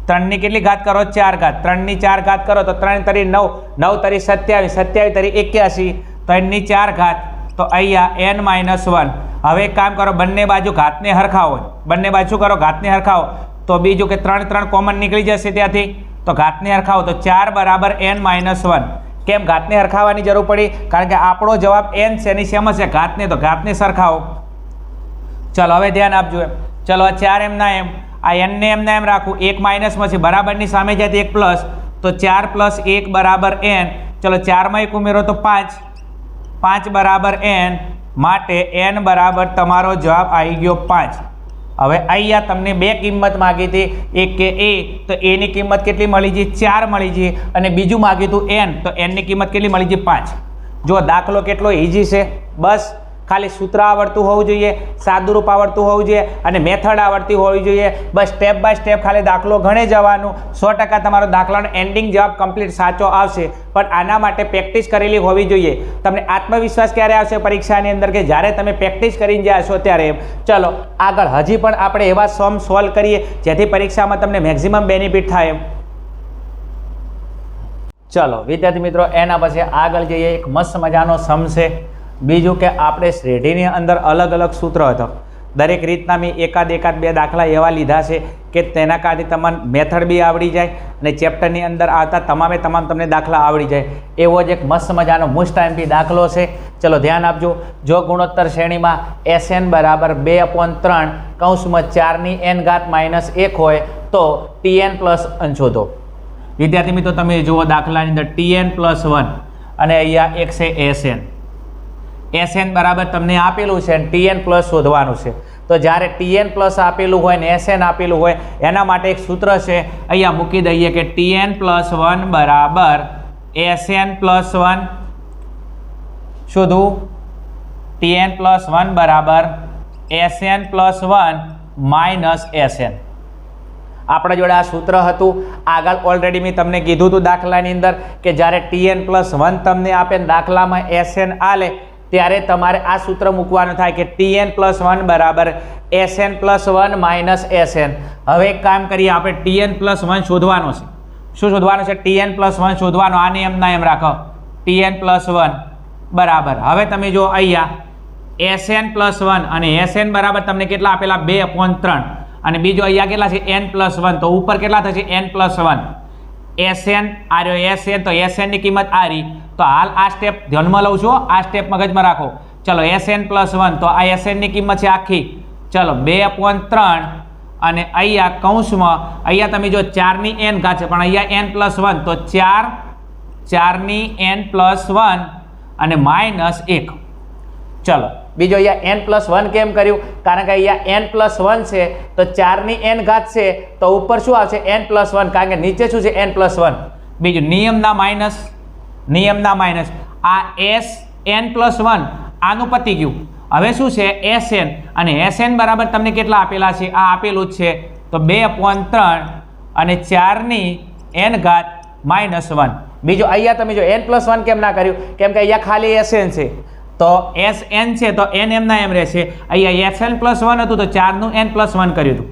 3ની કેટલી ઘાત કરો 4 ઘાત. 3ની 4 ઘાત કરો તો 3 તરી 9, 9 તરી 27, 27 તરી 81, તો એની 4 ઘાત. તો અહીંયા n-1. હવે એક કામ કરો, બંને બાજુ ઘાતને હરખાવો. બંને બાજુ કરો ઘાતને હરખાવો તો બીજું કે 3 3 કોમન નીકળી જશે ત્યાંથી, તો ઘાતને હરખાવો તો 4 બરાબર n-1. કેમ ઘાતને હરખાવવાની જરૂર પડી? કારણ કે આપણો જવાબ n છે, એની સેમ છે ઘાતને, તો ઘાતને સરખાવો. ચલો હવે ધ્યાન આપજો. ચલો આ 4 m ના m, આ n ને m ના m રાખું, 1 માઇનસમાં છે, બરાબરની સામે જાય તો 1 પ્લસ, તો 4 + 1 બરાબર n. ચલો 4 માં 1 ઉમેરો તો 5, 5 બરાબર n, માટે n બરાબર તમારો જવાબ આવી ગયો 5. હવે અહીંયા તમને બે કિંમત માગી હતી, એક કે a, તો a ની કિંમત કેટલી મળી છે 4 મળી છે, અને બીજું માગ્યું હતું n, તો n ની કિંમત કેટલી મળી છે 5. જો દાખલો કેટલો ઇઝી છે, બસ ખાલી સૂત્ર આવડતું હોવું જોઈએ, સાદુરૂપ આવડતું હોવું જોઈએ, અને મેથડ આવડતી હોવી જોઈએ. બસ સ્ટેપ બાય સ્ટેપ ખાલી દાખલો ગણે જવાનું. 100% તમારો દાખલાનો એન્ડિંગ જવાબ કમ્પ્લીટ સાચો આવશે. પણ આના માટે પ્રેક્ટિસ કરેલી હોવી જોઈએ. તમને આત્મવિશ્વાસ ક્યારે આવશે પરીક્ષાની અંદર? કે જ્યારે તમે પ્રેક્ટિસ કરીને જશો ત્યારે. ચલો આગળ હજી પણ આપણે એવા સમ સોલ્વ કરીએ જેથી પરીક્ષામાં તમને મેક્સિમમ બેનિફિટ થાય. ચલો વિદ્યાર્થી મિત્રો, એના પછી આગળ જઈએ. એક મસ્ત મજાનો સમ છે. બીજું કે આપણે શ્રેઢીની અંદર અલગ અલગ સૂત્ર હતો, દરેક રીતના મેં એકાદ બે દાખલા એવા લીધા છે કે તેના કારણે તમને મેથડ બી આવડી જાય અને ચેપ્ટરની અંદર આવતા તમામ તમને દાખલા આવડી જાય. એવો જ એક મસ્ત મજાનો મોસ્ટ ટાઈમથી દાખલો છે. ચલો ધ્યાન આપજો. જો ગુણોત્તર શ્રેણીમાં Sn બરાબર 2/3 કૌંસમાં 4ની n ઘાત -1 હોય તો Tn પ્લસ 1 શોધો. વિદ્યાર્થી મિત્રો તમે જુઓ દાખલાની અંદર Tn પ્લસ 1 અને અહીંયા એક છે Sn. Sn બરાબર તમને આપેલું છે, Tn પ્લસ શોધવાનું છે. તો જ્યારે Tn પ્લસ આપેલું હોય ને Sn આપેલું હોય, એના માટે એક સૂત્ર છે, અહીંયા મૂકી દઈએ કે Tn પ્લસ 1 બરાબર Sn પ્લસ 1 શોધવું. Tn પ્લસ 1 બરાબર Sn પ્લસ 1 માઇનસ Sn. આપણા જોડે આ સૂત્ર હતું. આગળ ઓલરેડી મેં તમને કીધું હતું દાખલાની અંદર કે જ્યારે Tn પ્લસ 1 તમને આપે દાખલામાં Sn આલે ત્યારે તમારે આ સૂત્ર મૂકવાનું થાય કે Tn પ્લસ 1 બરાબર Sn પ્લસ 1 માઇનસ Sn. હવે એક કામ કરીએ, આપણે Tn પ્લસ 1 શોધવાનું છે. શું શોધવાનું છે? Tn પ્લસ 1 શોધવાનો. આને એમના એમ રાખો, Tn પ્લસ 1 બરાબર. હવે તમે જો અહીંયા Sn પ્લસ 1 અને Sn બરાબર તમને કેટલા આપેલા 2/3, અને બીજો અહીંયા કેટલા છે n પ્લસ 1, તો ઉપર કેટલા થશે n પ્લસ 1. Sn આ રહ્યો Sn, તો Sn ની કિંમત આ રહી. તો હાલ આ સ્ટેપ ધ્યાનમાં લઉં છું, આ સ્ટેપ મગજમાં રાખો. ચલો Sn પ્લસ 1, તો આ Sn ની કિંમત છે આખી, ચલો 2/3, અને અહીંયા કૌંસમાં અહીંયા તમે જો 4ની n ઘાત છે, પણ અહીંયા n પ્લસ 1, તો 4ની n પ્લસ 1 અને -1. ચલો બીજો અહીંયા n પ્લસ 1 કેમ કર્યું? કારણ કે અહીંયા n પ્લસ 1 છે, તો 4ની n ઘાત છે, તો ઉપર શું આવશે n પ્લસ 1, કારણ કે નીચે શું છે n પ્લસ 1. બીજું નિયમના માઇનસ, આ Sn પ્લસ 1 આનું પતી ગયું. હવે શું છે Sn, અને Sn બરાબર તમને કેટલા આપેલા છે? આ આપેલું જ છે, તો 2/3 અને 4ની n ઘાત -1. બીજું અહીંયા તમે જો n પ્લસ 1 કેમ ના કર્યું? કેમ કે અહીંયા ખાલી Sn છે, તો Sn છે તો n એમના એમ રહેશે. અહીંયા Sn પ્લસ 1 હતું તો 4નું n પ્લસ 1 કર્યું હતું.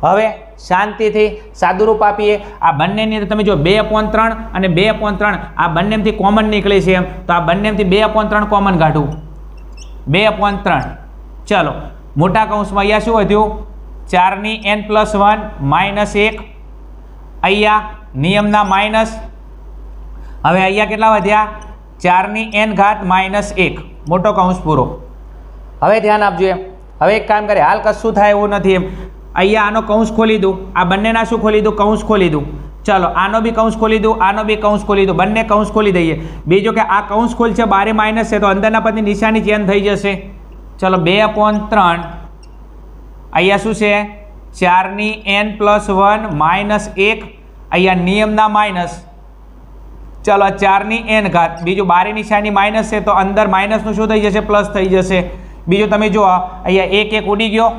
હવે શાંતિથી સાદુરૂપ આપીએ. આ બંનેની અંદર તમે જો 2/3 અને 2/3 આ બંનેમાંથી કોમન નીકળે છે, એમ તો આ બંનેમાંથી 2/3 કોમન કાઢવું, 2/3. ચલો મોટા કૌંસમાં અહીંયા શું વધ્યું? 4ની n પ્લસ 1 -1. અહીંયા નિયમના માઇનસ. હવે અહીંયા કેટલા વધ્યા? 4ની n ઘાત -1, મોટો કૌંસ પૂરો. હવે ધ્યાન આપજો. હવે એક કામ કરે, હાલ કશું થાય એવું નથી. એમ અહીંયા આનો કૌંસ ખોલી દઉં, આ બંનેના શું ખોલી દઉં? કૌંસ ખોલી દઉં. ચલો આનો બી કૌંસ ખોલી દઉં, આનો બી કૌંસ ખોલી દઉં, બંને કૌંસ ખોલી દઈએ. બીજું કે આ કૌંસ ખોલ છે, બારે માઇનસ છે, તો અંદરના પદની નિશાની ચેન્જ થઈ જશે. ચલો 2/3, અહીંયા શું છે? 4ની n પ્લસ 1 -1, અહીંયા નિયમના માઇનસ. ચલો 4ની n ઘાત, બીજું બારે નિશાની માઇનસ છે, તો અંદર માઇનસનું શું થઈ જશે? પ્લસ થઈ જશે. બીજું તમે જુઓ અહીંયા 1 ઉડી ગયો,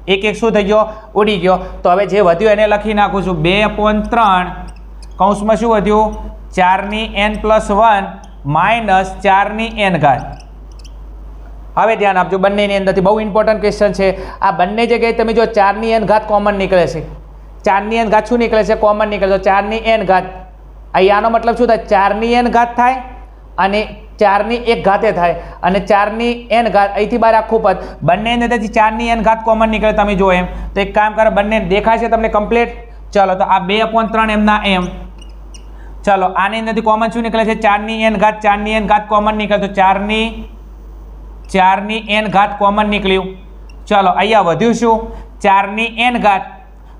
1 શું થઈ ગયો? ઉડી ગયો. તો હવે જે વધ્યું એને લખી નાખું છું, 2/3 કૌંસમાં શું વધ્યું? 4ની n પ્લસ 1 માઇનસ 4n². હવે ધ્યાન આપજો, બંનેની અંદરથી બહુ ઇમ્પોર્ટન્ટ ક્વેશ્ચન છે. આ બંને જગ્યાએ તમે જો 4n² કોમન નીકળે છે. 4n² શું નીકળે છે? કોમન નીકળે. તો 4n², અહીંયાનો મતલબ શું થાય? 4n² થાય અને 4n² થાય અને 4n² અહીંથી બહાર આખું પદ. બંને અંદરથી 4n² કોમન નીકળે. તમે જો એમ તો એક કામ કરો, બંને દેખાય છે તમને કમ્પ્લીટ? ચલો તો આ 2/3 એમના એમ. ચલો આની અંદરથી કોમન શું નીકળે છે? 4n² કોમન નીકળે. તો 4n² કોમન નીકળ્યું. ચલો અહીંયા વધ્યું શું? 4n².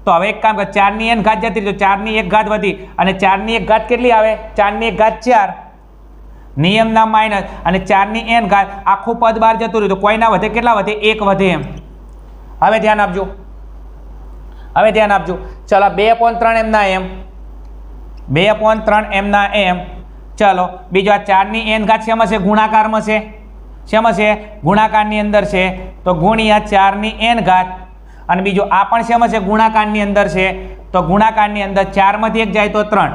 તો હવે એક કામ કર, 4n² જતી તો 4n² વધી અને 4n² કેટલી આવે? 4n² 4. નિયમના માઇનસ અને 4n² આખું પદ બહાર જતું રહ્યું તો કોઈના વધે? કેટલા વધે? 1 વધે એમ. હવે ધ્યાન આપજો, હવે ધ્યાન આપજો. ચલો 2/3 એમના એમ, 2/3 એમના એમ. ચલો બીજો આ 4n² શેમાં છે? ગુણાકારમાં છે. શેમાં છે? ગુણાકારની અંદર છે. તો ગુણ્યા 4n². અને બીજું આ પણ શેમાં છે? ગુણાકારની અંદર છે. તો ગુણાકારની અંદર 4માંથી 1 જાય તો 3,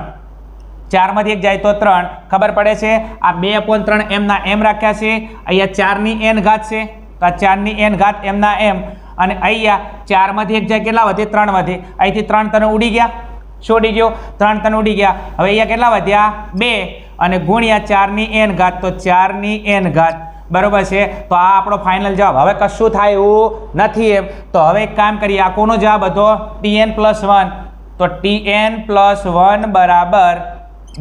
4માંથી 1 જાય તો 3. ખબર પડે છે? આ 2/3 એમના એમ રાખ્યા છે. અહીંયા 4n² છે તો આ 4n² એમના એમ. અને અહીંયા 4માંથી 1 જાય કેટલા વધે? 3 વધે. અહીંથી 3 તને ઉડી ગયા. શું ઉડી ગયો? 3 તને ઉડી ગયા. હવે અહીંયા કેટલા વધ્યા? 2 અને ગુણ્યા 4n². તો 4n². બરોબર છે. તો આ આપણો ફાઇનલ જવાબ. હવે કશું થાય એવું નથી એમ. તો હવે એક કામ કરીએ, આ કોનો જવાબ હતો? Tn+1. તો Tn+1 બરાબર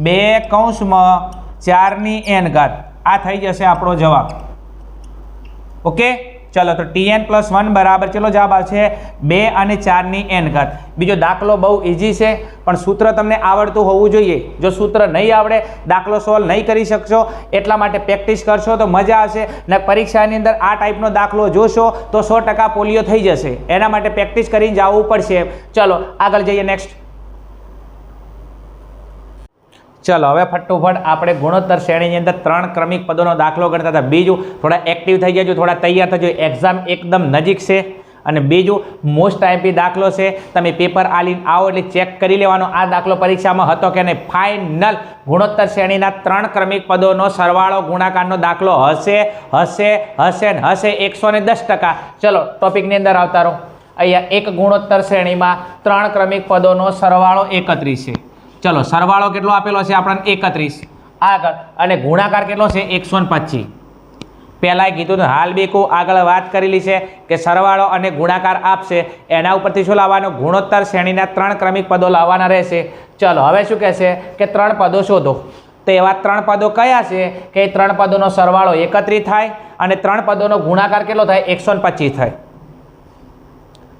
2/4n². આ થઈ જશે આપણો જવાબ. ઓકે, ચલો તો Tn+1 બરાબર ચલો જવાબ આવશે 2 અને 4n². બીજો દાખલો બહુ ઇઝી છે પણ સૂત્ર તમને આવડતું હોવું જોઈએ. જો સૂત્ર નહીં આવડે, દાખલો સોલ્વ નહીં કરી શકશો, એટલા માટે પ્રેક્ટિસ કરશો તો મજા આવશે. ને પરીક્ષાની અંદર આ ટાઈપનો દાખલો જોશો તો 100% પોલિયો થઈ જશે. એના માટે પ્રેક્ટિસ કરીને જવું પડશે. ચલો આગળ જઈએ. નેક્સ્ટ ચલો હવે ફટોફટ આપણે ગુણોત્તર શ્રેણીની અંદર 3 ક્રમિક પદોનો દાખલો ગણતા હતા. બીજું થોડા એક્ટિવ થઈ જજો, થોડા તૈયાર થજો. એક્ઝામ એકદમ નજીક છે. અને બીજું મોસ્ટ આઈએમપી દાખલો છે. તમે પેપર આલીને આવો એટલે ચેક કરી લેવાનો આ દાખલો પરીક્ષામાં હતો કે નહીં. ફાઇનલ ગુણોત્તર શ્રેણીના 3 ક્રમિક પદોનો સરવાળો ગુણાકારનો દાખલો હશે હશે હશે ને હશે 110%. ચલો ટોપિકની અંદર આવતા રહો. અહીંયા એક ગુણોત્તર શ્રેણીમાં 3 ક્રમિક પદોનો સરવાળો 31 છે. ચલો સરવાળો કેટલો આપેલો છે આપણને? 31. આગળ અને ગુણાકાર કેટલો છે? 125. પહેલાં કીધું હાલ બેકો આગળ વાત કરેલી છે કે સરવાળો અને ગુણાકાર આપશે, એના ઉપરથી શું લાવવાનું? ગુણોત્તર શ્રેણીના 3 ક્રમિક પદો લાવવાના રહેશે. ચલો હવે શું કહેશે કે 3 પદો શોધો. તો એવા 3 પદો કયા છે કે 3 પદોનો સરવાળો 31 થાય અને 3 પદોનો ગુણાકાર કેટલો થાય? 125 થાય.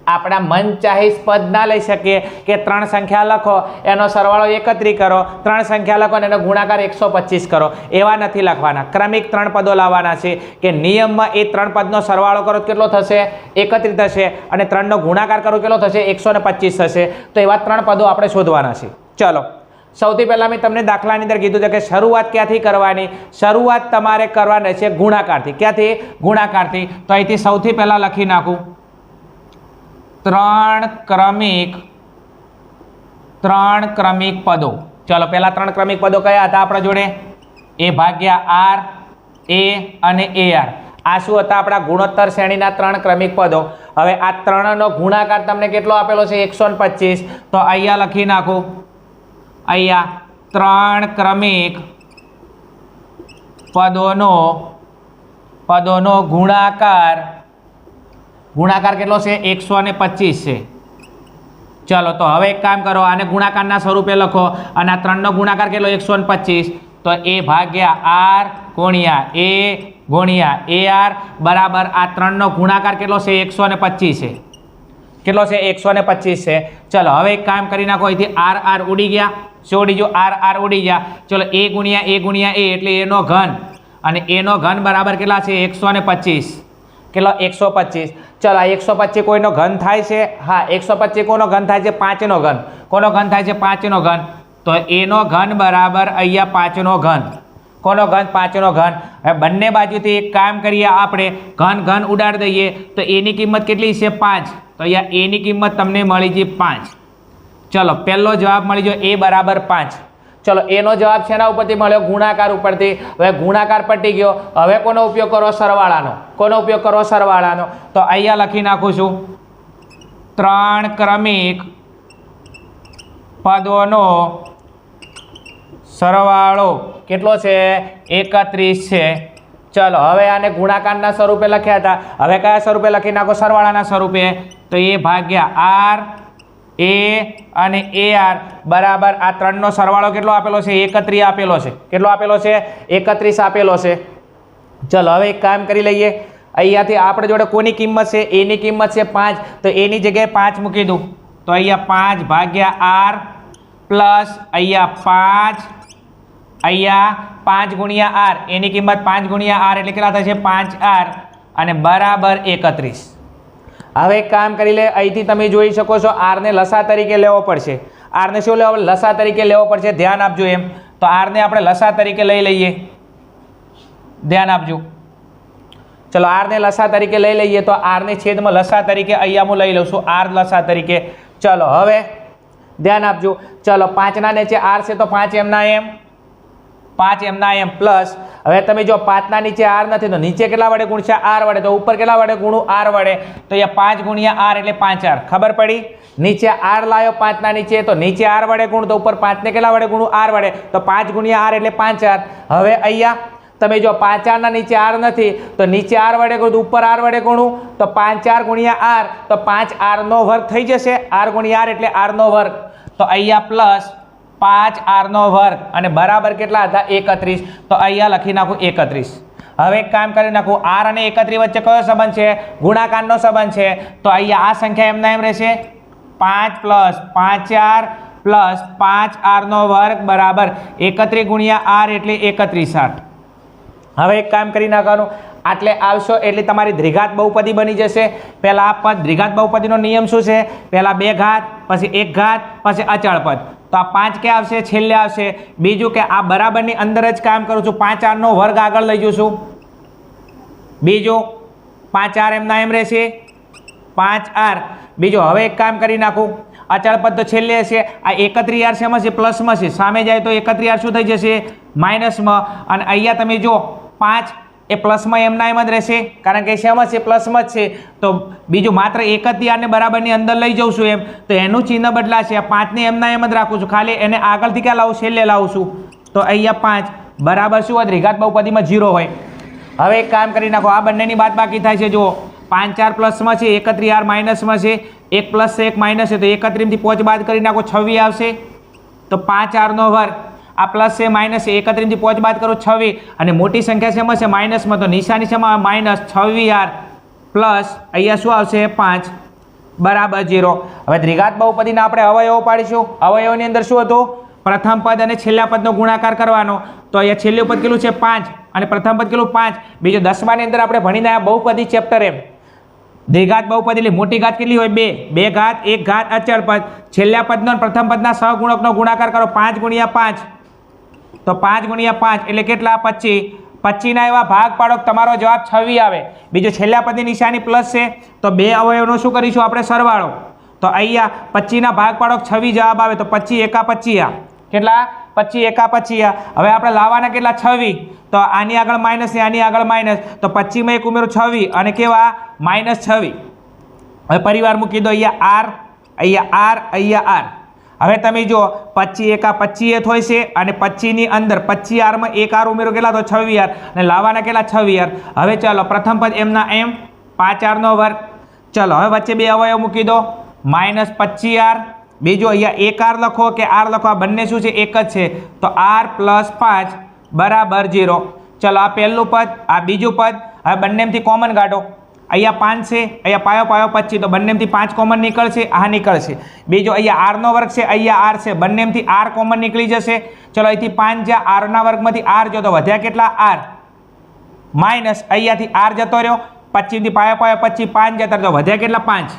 આપણા મનચાહી પદ ના લઈ શકીએ કે 3 સંખ્યા લખો એનો સરવાળો 31 કરો, 3 સંખ્યા લખો અને એનો ગુણાકાર 125 કરો. એવા નથી લખવાના. ક્રમિક 3 પદો લાવવાના છે કે નિયમમાં એ 3 પદનો સરવાળો કરો કેટલો થશે? 31 થશે અને 3 નો ગુણાકાર કરો કેટલો થશે? 125 થશે. તો એવા 3 પદો આપણે શોધવાના છે. ચલો સૌથી પહેલાં મેં તમને દાખલાની અંદર કીધું છે કે શરૂઆત ક્યાંથી કરવાની? શરૂઆત તમારે કરવાની છે ગુણાકારથી. ક્યાંથી? ગુણાકારથી. તો અહીંથી સૌથી પહેલાં લખી નાખું 3 ક્રમિક પદો. ચલો પહેલા 3 ક્રમિક પદો કયા હતા આપણા જોડે? A ભાગ્યા R, A અને AR. આ શું હતા? આપણા ગુણોત્તર શ્રેણીના 3 ક્રમિક પદો. હવે આ 3 નો ગુણાકાર તમને કેટલો આપેલો છે? 125. તો અહીંયા લખી નાખો, અહીંયા 3 ક્રમિક પદોનો ગુણાકાર કેટલો છે? 125 છે. ચલો તો હવે એક કામ કરો, આને ગુણાકારના સ્વરૂપે લખો અને આ 3 નો ગુણાકાર કેટલો? 125. તો A ભાગ્યા R ગુણ્યા A ગુણ્યા AR બરાબર આ 3 નો ગુણાકાર કેટલો છે? 125 છે. કેટલો છે? 125 છે. ચલો હવે એક કામ કરી નાખો, અહીંથી R ઉડી ગયા. શું ઉડી ગયો? R ઉડી ગયા. ચલો A ગુણ્યા A એટલે A નો ઘન અને A નો ઘન બરાબર કેટલા છે? 125. કેટલો? 125. ચલો આ 125 કોઈનો ઘન થાય છે? હા, 125 કોનો ઘન થાય છે? 5 નો ઘન. કોનો ઘન થાય છે? 5 નો ઘન. તો A નો ઘન બરાબર અહીંયા 5 નો ઘન. કોનો ઘન? 5 નો ઘન. હવે બંને બાજુથી એક કામ કરીએ આપણે, ઘન ઉડાડી દઈએ તો A ની કિંમત કેટલી છે? 5. તો અહીંયા A ની કિંમત તમને મળી ગઈ 5. ચલો પહેલો જવાબ મળી ગયો A બરાબર 5. ચલો એનો જવાબ શેના ઉપરથી મળ્યો? ગુણાકાર ઉપરથી. હવે ગુણાકાર પટી ગયો. હવે કોનો ઉપયોગ કરો? સરવાળાનો. કોનો ઉપયોગ કરો? સરવાળાનો. તો અહીંયા લખી નાખું છું 3 ક્રમિક પદોનો સરવાળો કેટલો છે? 31 છે. ચલો હવે આને ગુણાકારના સ્વરૂપે લખ્યા હતા. હવે કયા સ્વરૂપે લખી નાખો? સરવાળાના સ્વરૂપે. તો એ ભાગ્યા આર એ અને એ આર બરાબર આ 3નો સરવાળો કેટલો આપેલો છે? 31 આપેલો છે. કેટલો આપેલો છે? 31 આપેલો છે. ચલો હવે એક કામ કરી લઈએ. અહીંયાથી આપણે જોડે કોની કિંમત છે? એની કિંમત છે 5. તો એની જગ્યાએ 5 મૂકી દઉં. તો અહીંયા 5 ભાગ્યા આર પ્લસ અહીંયા 5 અહીંયા 5 ગુણ્યા આર. એની કિંમત 5 ગુણ્યા આર એટલે કેટલા થશે? 5R અને બરાબર 31. હવે એક કામ કરી લે. અહીંથી તમે જોઈ શકો છો આરને લસા તરીકે લેવો પડશે. આરને શું લેવો? લસા તરીકે લેવો પડશે. ધ્યાન આપજો એમ. તો આરને આપણે લસા તરીકે લઈ લઈએ. ધ્યાન આપજો. ચલો આરને લસા તરીકે લઈ લઈએ. તો આરને છેદમાં લસા તરીકે અહીંયા હું લઈ લઉં છું. આર લસા તરીકે. ચલો હવે ધ્યાન આપજો. ચલો 5ના નીચે આર છે તો 5 એમના એમ. 5 એમના એમ પ્લસ. હવે તમે જો 5ના નીચે આર નથી તો નીચે કેટલા વડે ગુણશે? આર વડે. તો ઉપર કેટલા વડે ગુણું? આર વડે. તો અહીંયા 5 ગુણ્યા આર એટલે 5R. ખબર પડી? નીચે આર લાવ્યો 5ના નીચે તો નીચે આર વડે ગુણ. તો ઉપર 5ને કેટલા વડે ગુણું? આર વડે. તો 5 ગુણ્યા આર એટલે 5R. હવે અહીંયા તમે જો 5R નીચે આર નથી તો નીચે આર વડે ગુણ, ઉપર આર વડે ગુણું. તો 5R ગુણ્યા આર તો 5R નો વર્ગ થઈ જશે. આર ગુણ્યા આર એટલે આર નો વર્ગ. તો અહીંયા પ્લસ 5R નો વર્ગ અને બરાબર કેટલા હતા? 31. તો અહીંયા લખી નાખું 31. હવે એક કામ કરી નાખું. આર અને 31 વચ્ચે કયો સંબંધ છે? ગુણાકારનો સંબંધ છે. તો અહીંયા આ સંખ્યા એમના એમ રહેશે. 5 પ્લસ 5R પ્લસ 5R નો વર્ગ બરાબર 31 ગુણ્યા આર એટલે 31R. હવે એક કામ કરી નાખવાનું. આટલે આવશો એટલે તમારી દ્વિઘાત બહુપદી બની જશે. પહેલાં આ પદ દ્વિઘાત બહુપદીનો નિયમ શું છે? પહેલાં 2 ઘાત પછી 1 ઘાત પછી અચળ પદ. તો આ 5 ક્યાં આવશે? છેલ્લે આવશે. બીજું કે આ બરાબરની અંદર જ કામ કરું છું. 5R નો વર્ગ આગળ લઈ જઈશું. બીજું 5R એમના એમ રહેશે. 5R. બીજું હવે એક કામ કરી નાખું. અચળ પદ તો છેલ્લે હશે. આ 31R શેમાં છે? પ્લસમાં છે. સામે જાય તો 31R શું થઈ જશે? માઇનસમાં. અને અહીંયા તમે જો 5 એ પ્લસમાં એમના એમ જ રહેશે કારણ કે શેમાં છે? પ્લસમાં જ છે. તો બીજું માત્ર 31R ને બરાબરની અંદર લઈ જાઉં છું એમ તો એનું ચિહ્ન બદલાશે. આ 5ને એમના એમ જ રાખું છું. ખાલી એને આગળથી ક્યાં લાવું? છેલ્લે લાવું છું. તો અહીંયા 5 બરાબર શું હોય? દ્વિઘાત બહુપદીમાં 0 હોય. હવે એક કામ કરી નાખો. આ બંનેની બાદબાકી થાય છે. જુઓ 5R પ્લસમાં છે, 31R માઇનસમાં છે. 1 પ્લસ છે 1 માઇનસ છે. તો 31 થી 5 બાદ કરી નાખો 26 આવશે. તો 5R નો વર્ગ. આ પ્લસ છે માઇનસ છે. 31 થી 5 બાદ કરો 26 અને મોટી સંખ્યા શેમાં છે? માઇનસમાં. તો નિશાની શેમાં? માઇનસ 26R પ્લસ અહીંયા શું આવશે? 5 બરાબર 0. હવે દ્વિઘાત બહુપદીના આપણે અવયવો પાડીશું. અવયવોની અંદર શું હતું? પ્રથમ પદ અને છેલ્લા પદનો ગુણાકાર કરવાનો. તો અહીંયા છેલ્લું પદ કેટલું છે? 5 અને પ્રથમ પદ કેટલું? 5. બીજું 10માની અંદર આપણે ભણીને આ બહુપદી ચેપ્ટર એમ દ્વિઘાત બહુપદી એટલે મોટી ઘાત કેટલી હોય? 2. 2 ઘાત 1 ઘાત અચળ પદ. છેલ્લા પદનો અને પ્રથમ પદના સહગુણકનો ગુણાકાર કરો. 5 ગુણ્યા 5 તો 5 ગુણ્યા 5 એટલે કેટલા? 25. 25ના એવા ભાગ પાડો તમારો જવાબ 26 આવે. બીજું છેલ્લા પદની નિશાની પ્લસ છે તો બે અવયવનો શું કરીશું આપણે? સરવાળો. તો અહીંયા 25ના ભાગ પાડો 26 જવાબ આવે. તો 25 એકા 25 કેટલા? 25 એકા 25. હવે આપણે લાવવાના કેટલા? 26. તો આની આગળ માઇનસ ને આની આગળ માઇનસ. તો 25માં એક ઉમેરો 26 અને કેવા? -26. હવે પરિવાર મૂકી દો. અહીંયા આર, અહીંયા આર, અહીંયા આર. હવે તમે જો 25 એકા 25 હોય છે અને 25ની અંદર 25R માં 1R ઉમેરો કેટલા? તો 26R અને લાવવાના કેટલા? 26R. હવે ચાલો પ્રથમ પદ એમના એમ 5R નો વર્ગ. ચલો હવે વચ્ચે બે અવયવ મૂકી દો. -25R. બીજો અહીંયા 1R લખો કે R લખો, આ બંને શું છે? એક જ છે. તો R + 5 બરાબર 0. ચલો આ પહેલું પદ, આ બીજું પદ. હવે બંનેમાંથી કોમન કાઢો. અહીંયા 5 છે, અહીંયા પાયો પાયો 25. તો બંનેમાંથી 5 કોમન નીકળશે. આ નીકળશે. બીજો અહીંયા R નો વર્ગ છે, અહીંયા R છે. બંનેમાંથી R કોમન નીકળી જશે. ચલો અહીંથી 5 જ્યાં R ના વર્ગમાંથી R જો તો વધ્યા કેટલા? R માઇનસ અહીંયાથી R જતો રહ્યો. 25 થી પાયો પાયો 25, 5 જતા તો વધ્યા કેટલા? 5.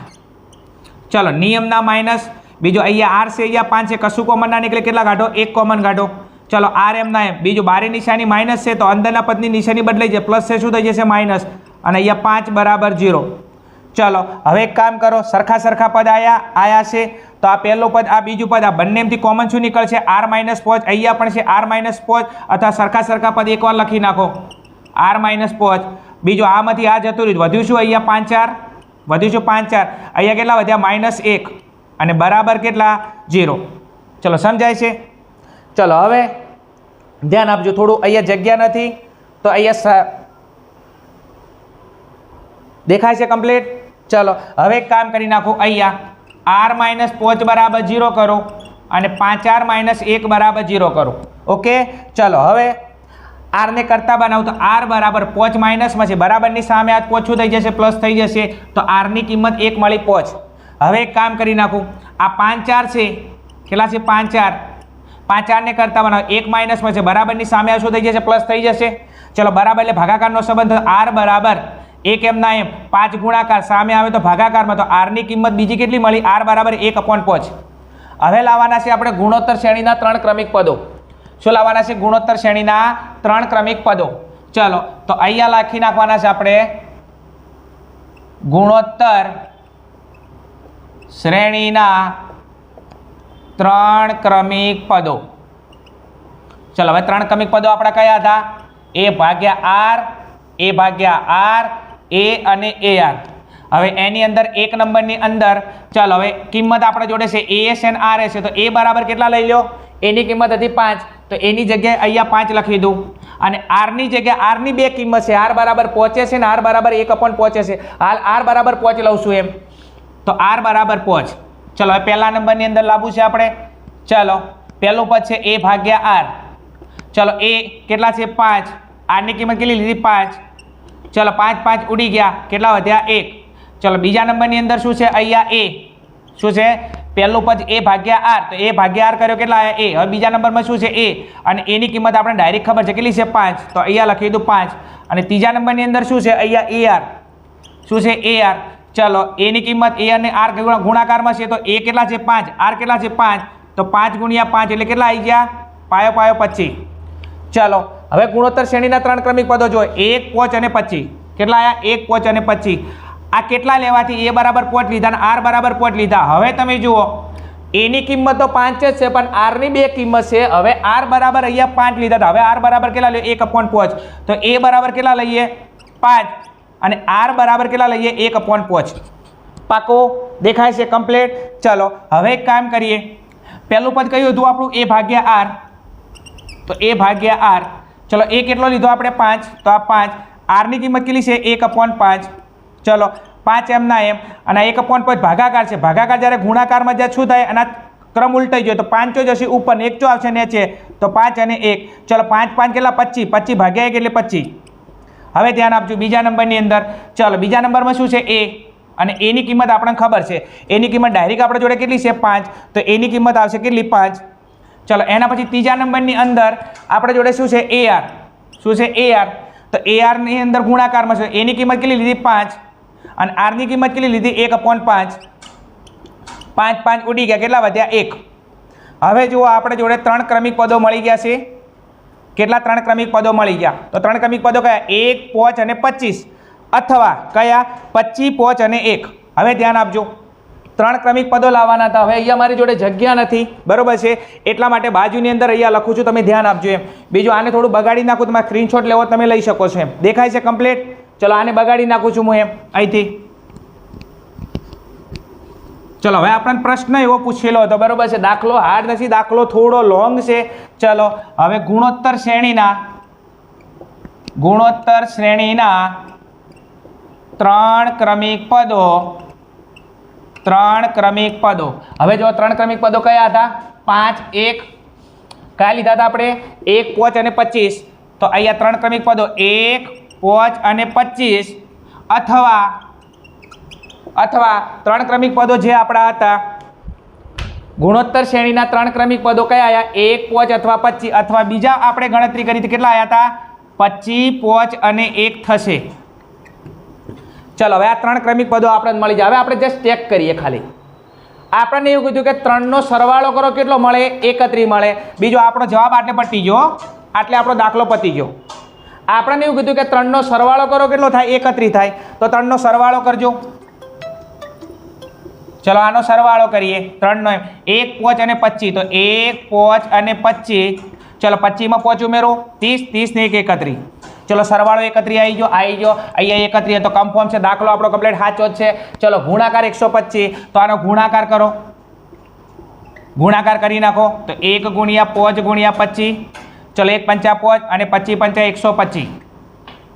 ચલો નિયમના માઇનસ. બીજો અહીંયા R છે, અહીંયા 5 છે. કશું કોમન ના નીકળે. કેટલા કાઢો? 1 કોમન કાઢો. ચલો R એમના એમ. બીજું બારી નિશાની માઇનસ છે તો અંદરના પદની નિશાની બદલાઈ જાય. પ્લસ છે શું થઈ જશે? માઇનસ. અને અહીંયા 5 બરાબર 0. ચલો હવે એક કામ કરો. સરખા સરખા પદ આયા છે તો આ પહેલું પદ આ બીજું પદ આ બંનેમાંથી કોમન શું નીકળશે r માઇનસ 5 અહીંયા પણ છે r માઇનસ 5 અથવા સરખા પદ એકવાર લખી નાખો r માઇનસ 5 બીજું આમાંથી આ જતું રહ્યું વધ્યું શું અહીંયા 5 4 વધ્યું શું 5 4 અહીંયા કેટલા વધ્યા -1 અને બરાબર કેટલા 0 ચલો સમજાય છે ચલો હવે ધ્યાન આપજો થોડું અહીંયા જગ્યા નથી તો અહીંયા દેખાય છે કમ્પ્લીટ ચલો હવે એક કામ કરી નાખો અહીંયા r માઇનસ 5 બરાબર 0 કરો અને 5r માઇનસ 1 બરાબર 0 કરો ઓકે ચલો હવે r ને કરતા બનાવો તો r બરાબર 5 માઇનસમાં છે બરાબરની સામે આ 5 થઈ જશે પ્લસ થઈ જશે તો r ની કિંમત 1 મળી 5 હવે એક કામ કરી નાખું આ 5 4 છે કેટલા છે 5 4 5 4 ને કરતા બનાવો 1 માઇનસમાં છે બરાબરની સામે આ શું થઈ જશે પ્લસ થઈ જશે ચલો બરાબર એટલે ભાગાકારનો સંબંધ r બરાબર 1 એમના એમ 5 ગુણાકાર સામે આવે તો ભાગાકારમાં તો r ની કિંમત બીજી કેટલી મળી r બરાબર 1/5 હવે લાવવાના છે આપણે ગુણોત્તર શ્રેણીના 3 ક્રમિક પદો શું લાવવાના છે ગુણોત્તર શ્રેણીના 3 ક્રમિક પદો ચલો તો અહીંયા લખી નાખવાના છે આપણે ગુણોત્તર શ્રેણીના 3 ક્રમિક પદો ચલો હવે 3 ક્રમિક પદો આપણા કયા હતા a ભાગ્યા r a ભાગ્યા r a અને ar હવે એની અંદર એક નંબરની અંદર ચાલો હવે કિંમત આપણે જોડે છે as અને rs છે તો a બરાબર કેટલા લઈ લો a ની કિંમત હતી 5 તો a ની જગ્યાએ અહીંયા 5 લખી દઉં અને r ની જગ્યાએ r ની બે કિંમત છે r બરાબર 5 છે ને r બરાબર 1/5 છે હાલ r બરાબર 5 લઉં છું એમ તો r બરાબર 5 ચલો હવે પહેલા નંબરની અંદર લાવવું છે આપણે ચલો પહેલું પદ છે a ભાગ્યા r ચલો a કેટલા છે 5 r ની કિંમત કેટલી લીધી 5 ચલો 5 5 ઉડી ગયા કેટલા વધ્યા 1 ચલો બીજા નંબરની અંદર શું છે અહીંયા a શું છે પહેલું પદ a ભાગ્યા r તો a ભાગ્યા r કર્યો કેટલા આવ્યા a હવે બીજા નંબરમાં શું છે a અને a ની કિંમત આપણે ડાયરેક્ટ ખબર છે કેટલી છે 5 તો અહીંયા લખી દઉં 5 અને ત્રીજા નંબરની અંદર શું છે અહીંયા ar શું છે ar ચલો a ની કિંમત a અને r ગુણાકારમાં છે તો a કેટલા છે 5 r કેટલા છે 5 તો 5 ગુણ્યા 5 એટલે કેટલા આવી ગયા પાયો પાયો 25 ચલો હવે ગુણોત્તર શ્રેણીના 3 ક્રમિક પદો જો 1 5 અને 25 કેટલા આવ્યા 1 5 અને 25 આ કેટલા લેવાથી a બરાબર 5 લીધા અને r બરાબર 5 લીધા હવે તમે જુઓ a ની કિંમત તો 5 જ છે પણ r ની બે કિંમત છે હવે r બરાબર અહીંયા 5 લીધા હતા હવે r બરાબર કેટલા લઈએ 1/5 તો a બરાબર કેટલા લઈએ 5 અને r બરાબર કેટલા લઈએ 1/5 પાકો દેખાય છે કમ્પ્લીટ ચલો હવે એક કામ કરીએ પહેલું પદ કયું હતું આપણું a ભાગ્યા r તો a ભાગ્યા r ચલો a કેટલો લીધો આપણે 5 તો આ 5 r ની કિંમત કેટલી છે 1/5 ચલો 5 એમના એમ અને 1/5 ભાગાકાર છે ભાગાકાર જ્યારે ગુણાકારમાં જ્યાં શું થાય અને ક્રમ ઉલટાઈ ગયો તો 5 જશે ઉપર ને 1 આવશે નીચે તો 5 અને 1 ચલો 5 5 કેટલા 25 25 ભાગ્યા 1 એટલે 25 હવે ધ્યાન આપજો બીજા નંબરની અંદર ચલો બીજા નંબરમાં શું છે a અને a ની કિંમત આપણને ખબર છે a ની કિંમત ડાયરેક્ટ આપણે જોડે કેટલી છે 5 તો a ની કિંમત આવશે કેટલી 5 ચલો એના પછી ત્રીજા નંબરની અંદર આપણે જોડે શું છે ar શું છે ar તો ar ની અંદર ગુણાકારમાં છે a ની કિંમત કેટલી લીધી 5 અને r ની કિંમત કેટલી લીધી 1/5 5 5 ઉડી ગયા કેટલા વધ્યા 1 હવે જુઓ આપણે જોડે 3 ક્રમિક પદો મળી ગયા છે કેટલા 3 ક્રમિક પદો મળી ગયા તો 3 ક્રમિક પદો કયા 1 5 અને 25 અથવા કયા 25 5 અને 1 હવે ધ્યાન આપજો 3 ક્રમિક પદો લાવવાના હતા હવે અહીંયા મારી જોડે જગ્યા નથી બરોબર છે એટલા માટે બાજુની અંદર અહીંયા લખું છું તમે ધ્યાન આપજો એમ બીજું આને થોડું બગાડી નાખું તમારે સ્ક્રીનશોટ લેવો તમે લઈ શકો છો એમ દેખાય છે કમ્પ્લીટ ચલો આને બગાડી નાખું છું હું એમ અહીંથી ચલો હવે આપણને પ્રશ્ન એવો પૂછેલો હતો બરોબર છે દાખલો હાર્ડ નથી દાખલો થોડો લોંગ છે ચલો હવે ગુણોત્તર શ્રેણીના 3 ક્રમિક પદો હવે જો 3 ક્રમિક પદો કયા હતા 5 1 કયા લીધા હતા આપણે 1 5 અને 25 તો અહીંયા 3 ક્રમિક પદો 1 5 અને 25 અથવા 3 ક્રમિક પદો જે આપણા હતા ગુણોત્તર શ્રેણીના 3 ક્રમિક પદો કયા આવ્યા 1 5 અથવા 25 અથવા બીજા આપણે ગણતરી કરી હતી કેટલા આવ્યા હતા 25 5 અને 1 થશે ચલો હવે આ 3 ક્રમિક પદો આપણને મળી જાય હવે આપણે જસ્ટ ચેક કરીએ ખાલી આપણને એવું કીધું કે 3 નો સરવાળો કરો કેટલો મળે 31 મળે બીજો આપણો જવાબ આટલે પતી ગયો આટલે આપણો દાખલો પતી ગયો આપણને એવું કીધું કે 3 નો સરવાળો કરો કેટલો થાય 31 થાય તો 3 નો સરવાળો કરજો ચલો આનો સરવાળો કરીએ 3 નો 1 5 અને 25 તો 1 5 અને 25 ચલો 25 માં 5 ઉમેરો 30 30 ને 1 31 ચલો સરવાળો 31 આવી ગયો અહીંયા 31 તો કન્ફર્મ છે દાખલો આપણો કમ્પ્લીટ સાચો જ છે ચલો ગુણાકાર 125 તો આનો ગુણાકાર કરો ગુણાકાર કરી નાખો તો 1 ગુણ્યા 5 ગુણ્યા 25 ચલો 1 5 5 અને 25 5 125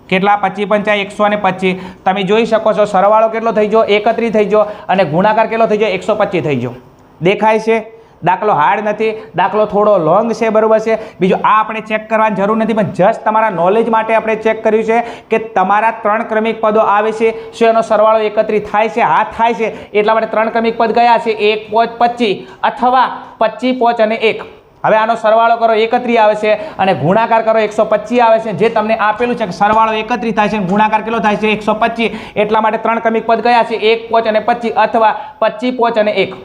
કેટલા 25 5 125 તમે જોઈ શકો છો સરવાળો કેટલો થઈ ગયો 31 થઈ ગયો અને ગુણાકાર કેટલો થઈ ગયો 125 થઈ ગયો દેખાય છે દાખલો હાર્ડ નથી દાખલો થોડો લોંગ છે બરોબર છે બીજું આ આપણે ચેક કરવાની જરૂર નથી પણ જસ્ટ તમારા નોલેજ માટે આપણે ચેક કર્યું છે કે તમારા 3 ક્રમિક પદો આવે છે શું એનો સરવાળો 31 થાય છે હા થાય છે એટલા માટે 3 ક્રમિક પદ ગયા છે 1 5 25 અથવા 25 5 અને 1 હવે આનો સરવાળો કરો 31 આવે છે અને ગુણાકાર કરો 125 આવે છે જે તમને આપેલું છે કે સરવાળો 31 થાય છે અને ગુણાકાર કેટલો થાય છે 125 એટલા માટે 3 ક્રમિક પદ ગયા છે 1 5 અને 25 અથવા 25 5 અને 1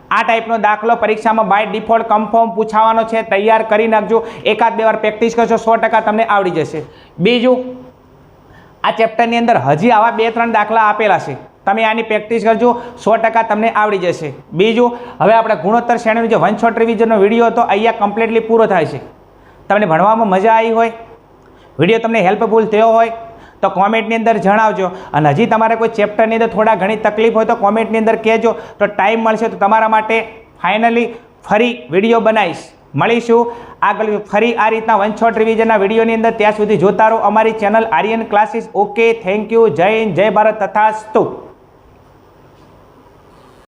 આ ટાઈપનો દાખલો પરીક્ષામાં બાય ડિફોલ્ટ કન્ફર્મ પૂછાવાનો છે તૈયાર કરી નાખજો એકાદ બે વાર પ્રેક્ટિસ કરશો 100% તમને આવડી જશે બીજું આ ચેપ્ટરની અંદર હજી આવા 2-3 દાખલા આપેલા છે તમે આની પ્રેક્ટિસ કરજો 100% તમને આવડી જશે બીજું હવે આપણે ગુણોત્તર શ્રેણીનો જે 1 શોર્ટ રિવિઝનનો વિડીયો હતો અહીંયા કમ્પ્લીટલી પૂરો થાય છે તમને ભણવામાં મજા આવી હોય વિડીયો તમને હેલ્પફુલ થયો હોય તો કોમેન્ટની અંદર જણાવજો અને હજી તમારે કોઈ ચેપ્ટરની અંદર થોડા ઘણી તકલીફ હોય તો કોમેન્ટની અંદર કહેજો તો ટાઈમ મળશે તો તમારા માટે ફાઇનલી ફરી વિડીયો બનાવીશ મળીશું આગળ ફરી આ રીતના 1 શોર્ટ રિવિઝનના વિડીયોની અંદર ત્યાં સુધી જોતા રહો અમારી channel Aryan classes okay thank you જય હિન્દ જય ભારત તથાસ્તુ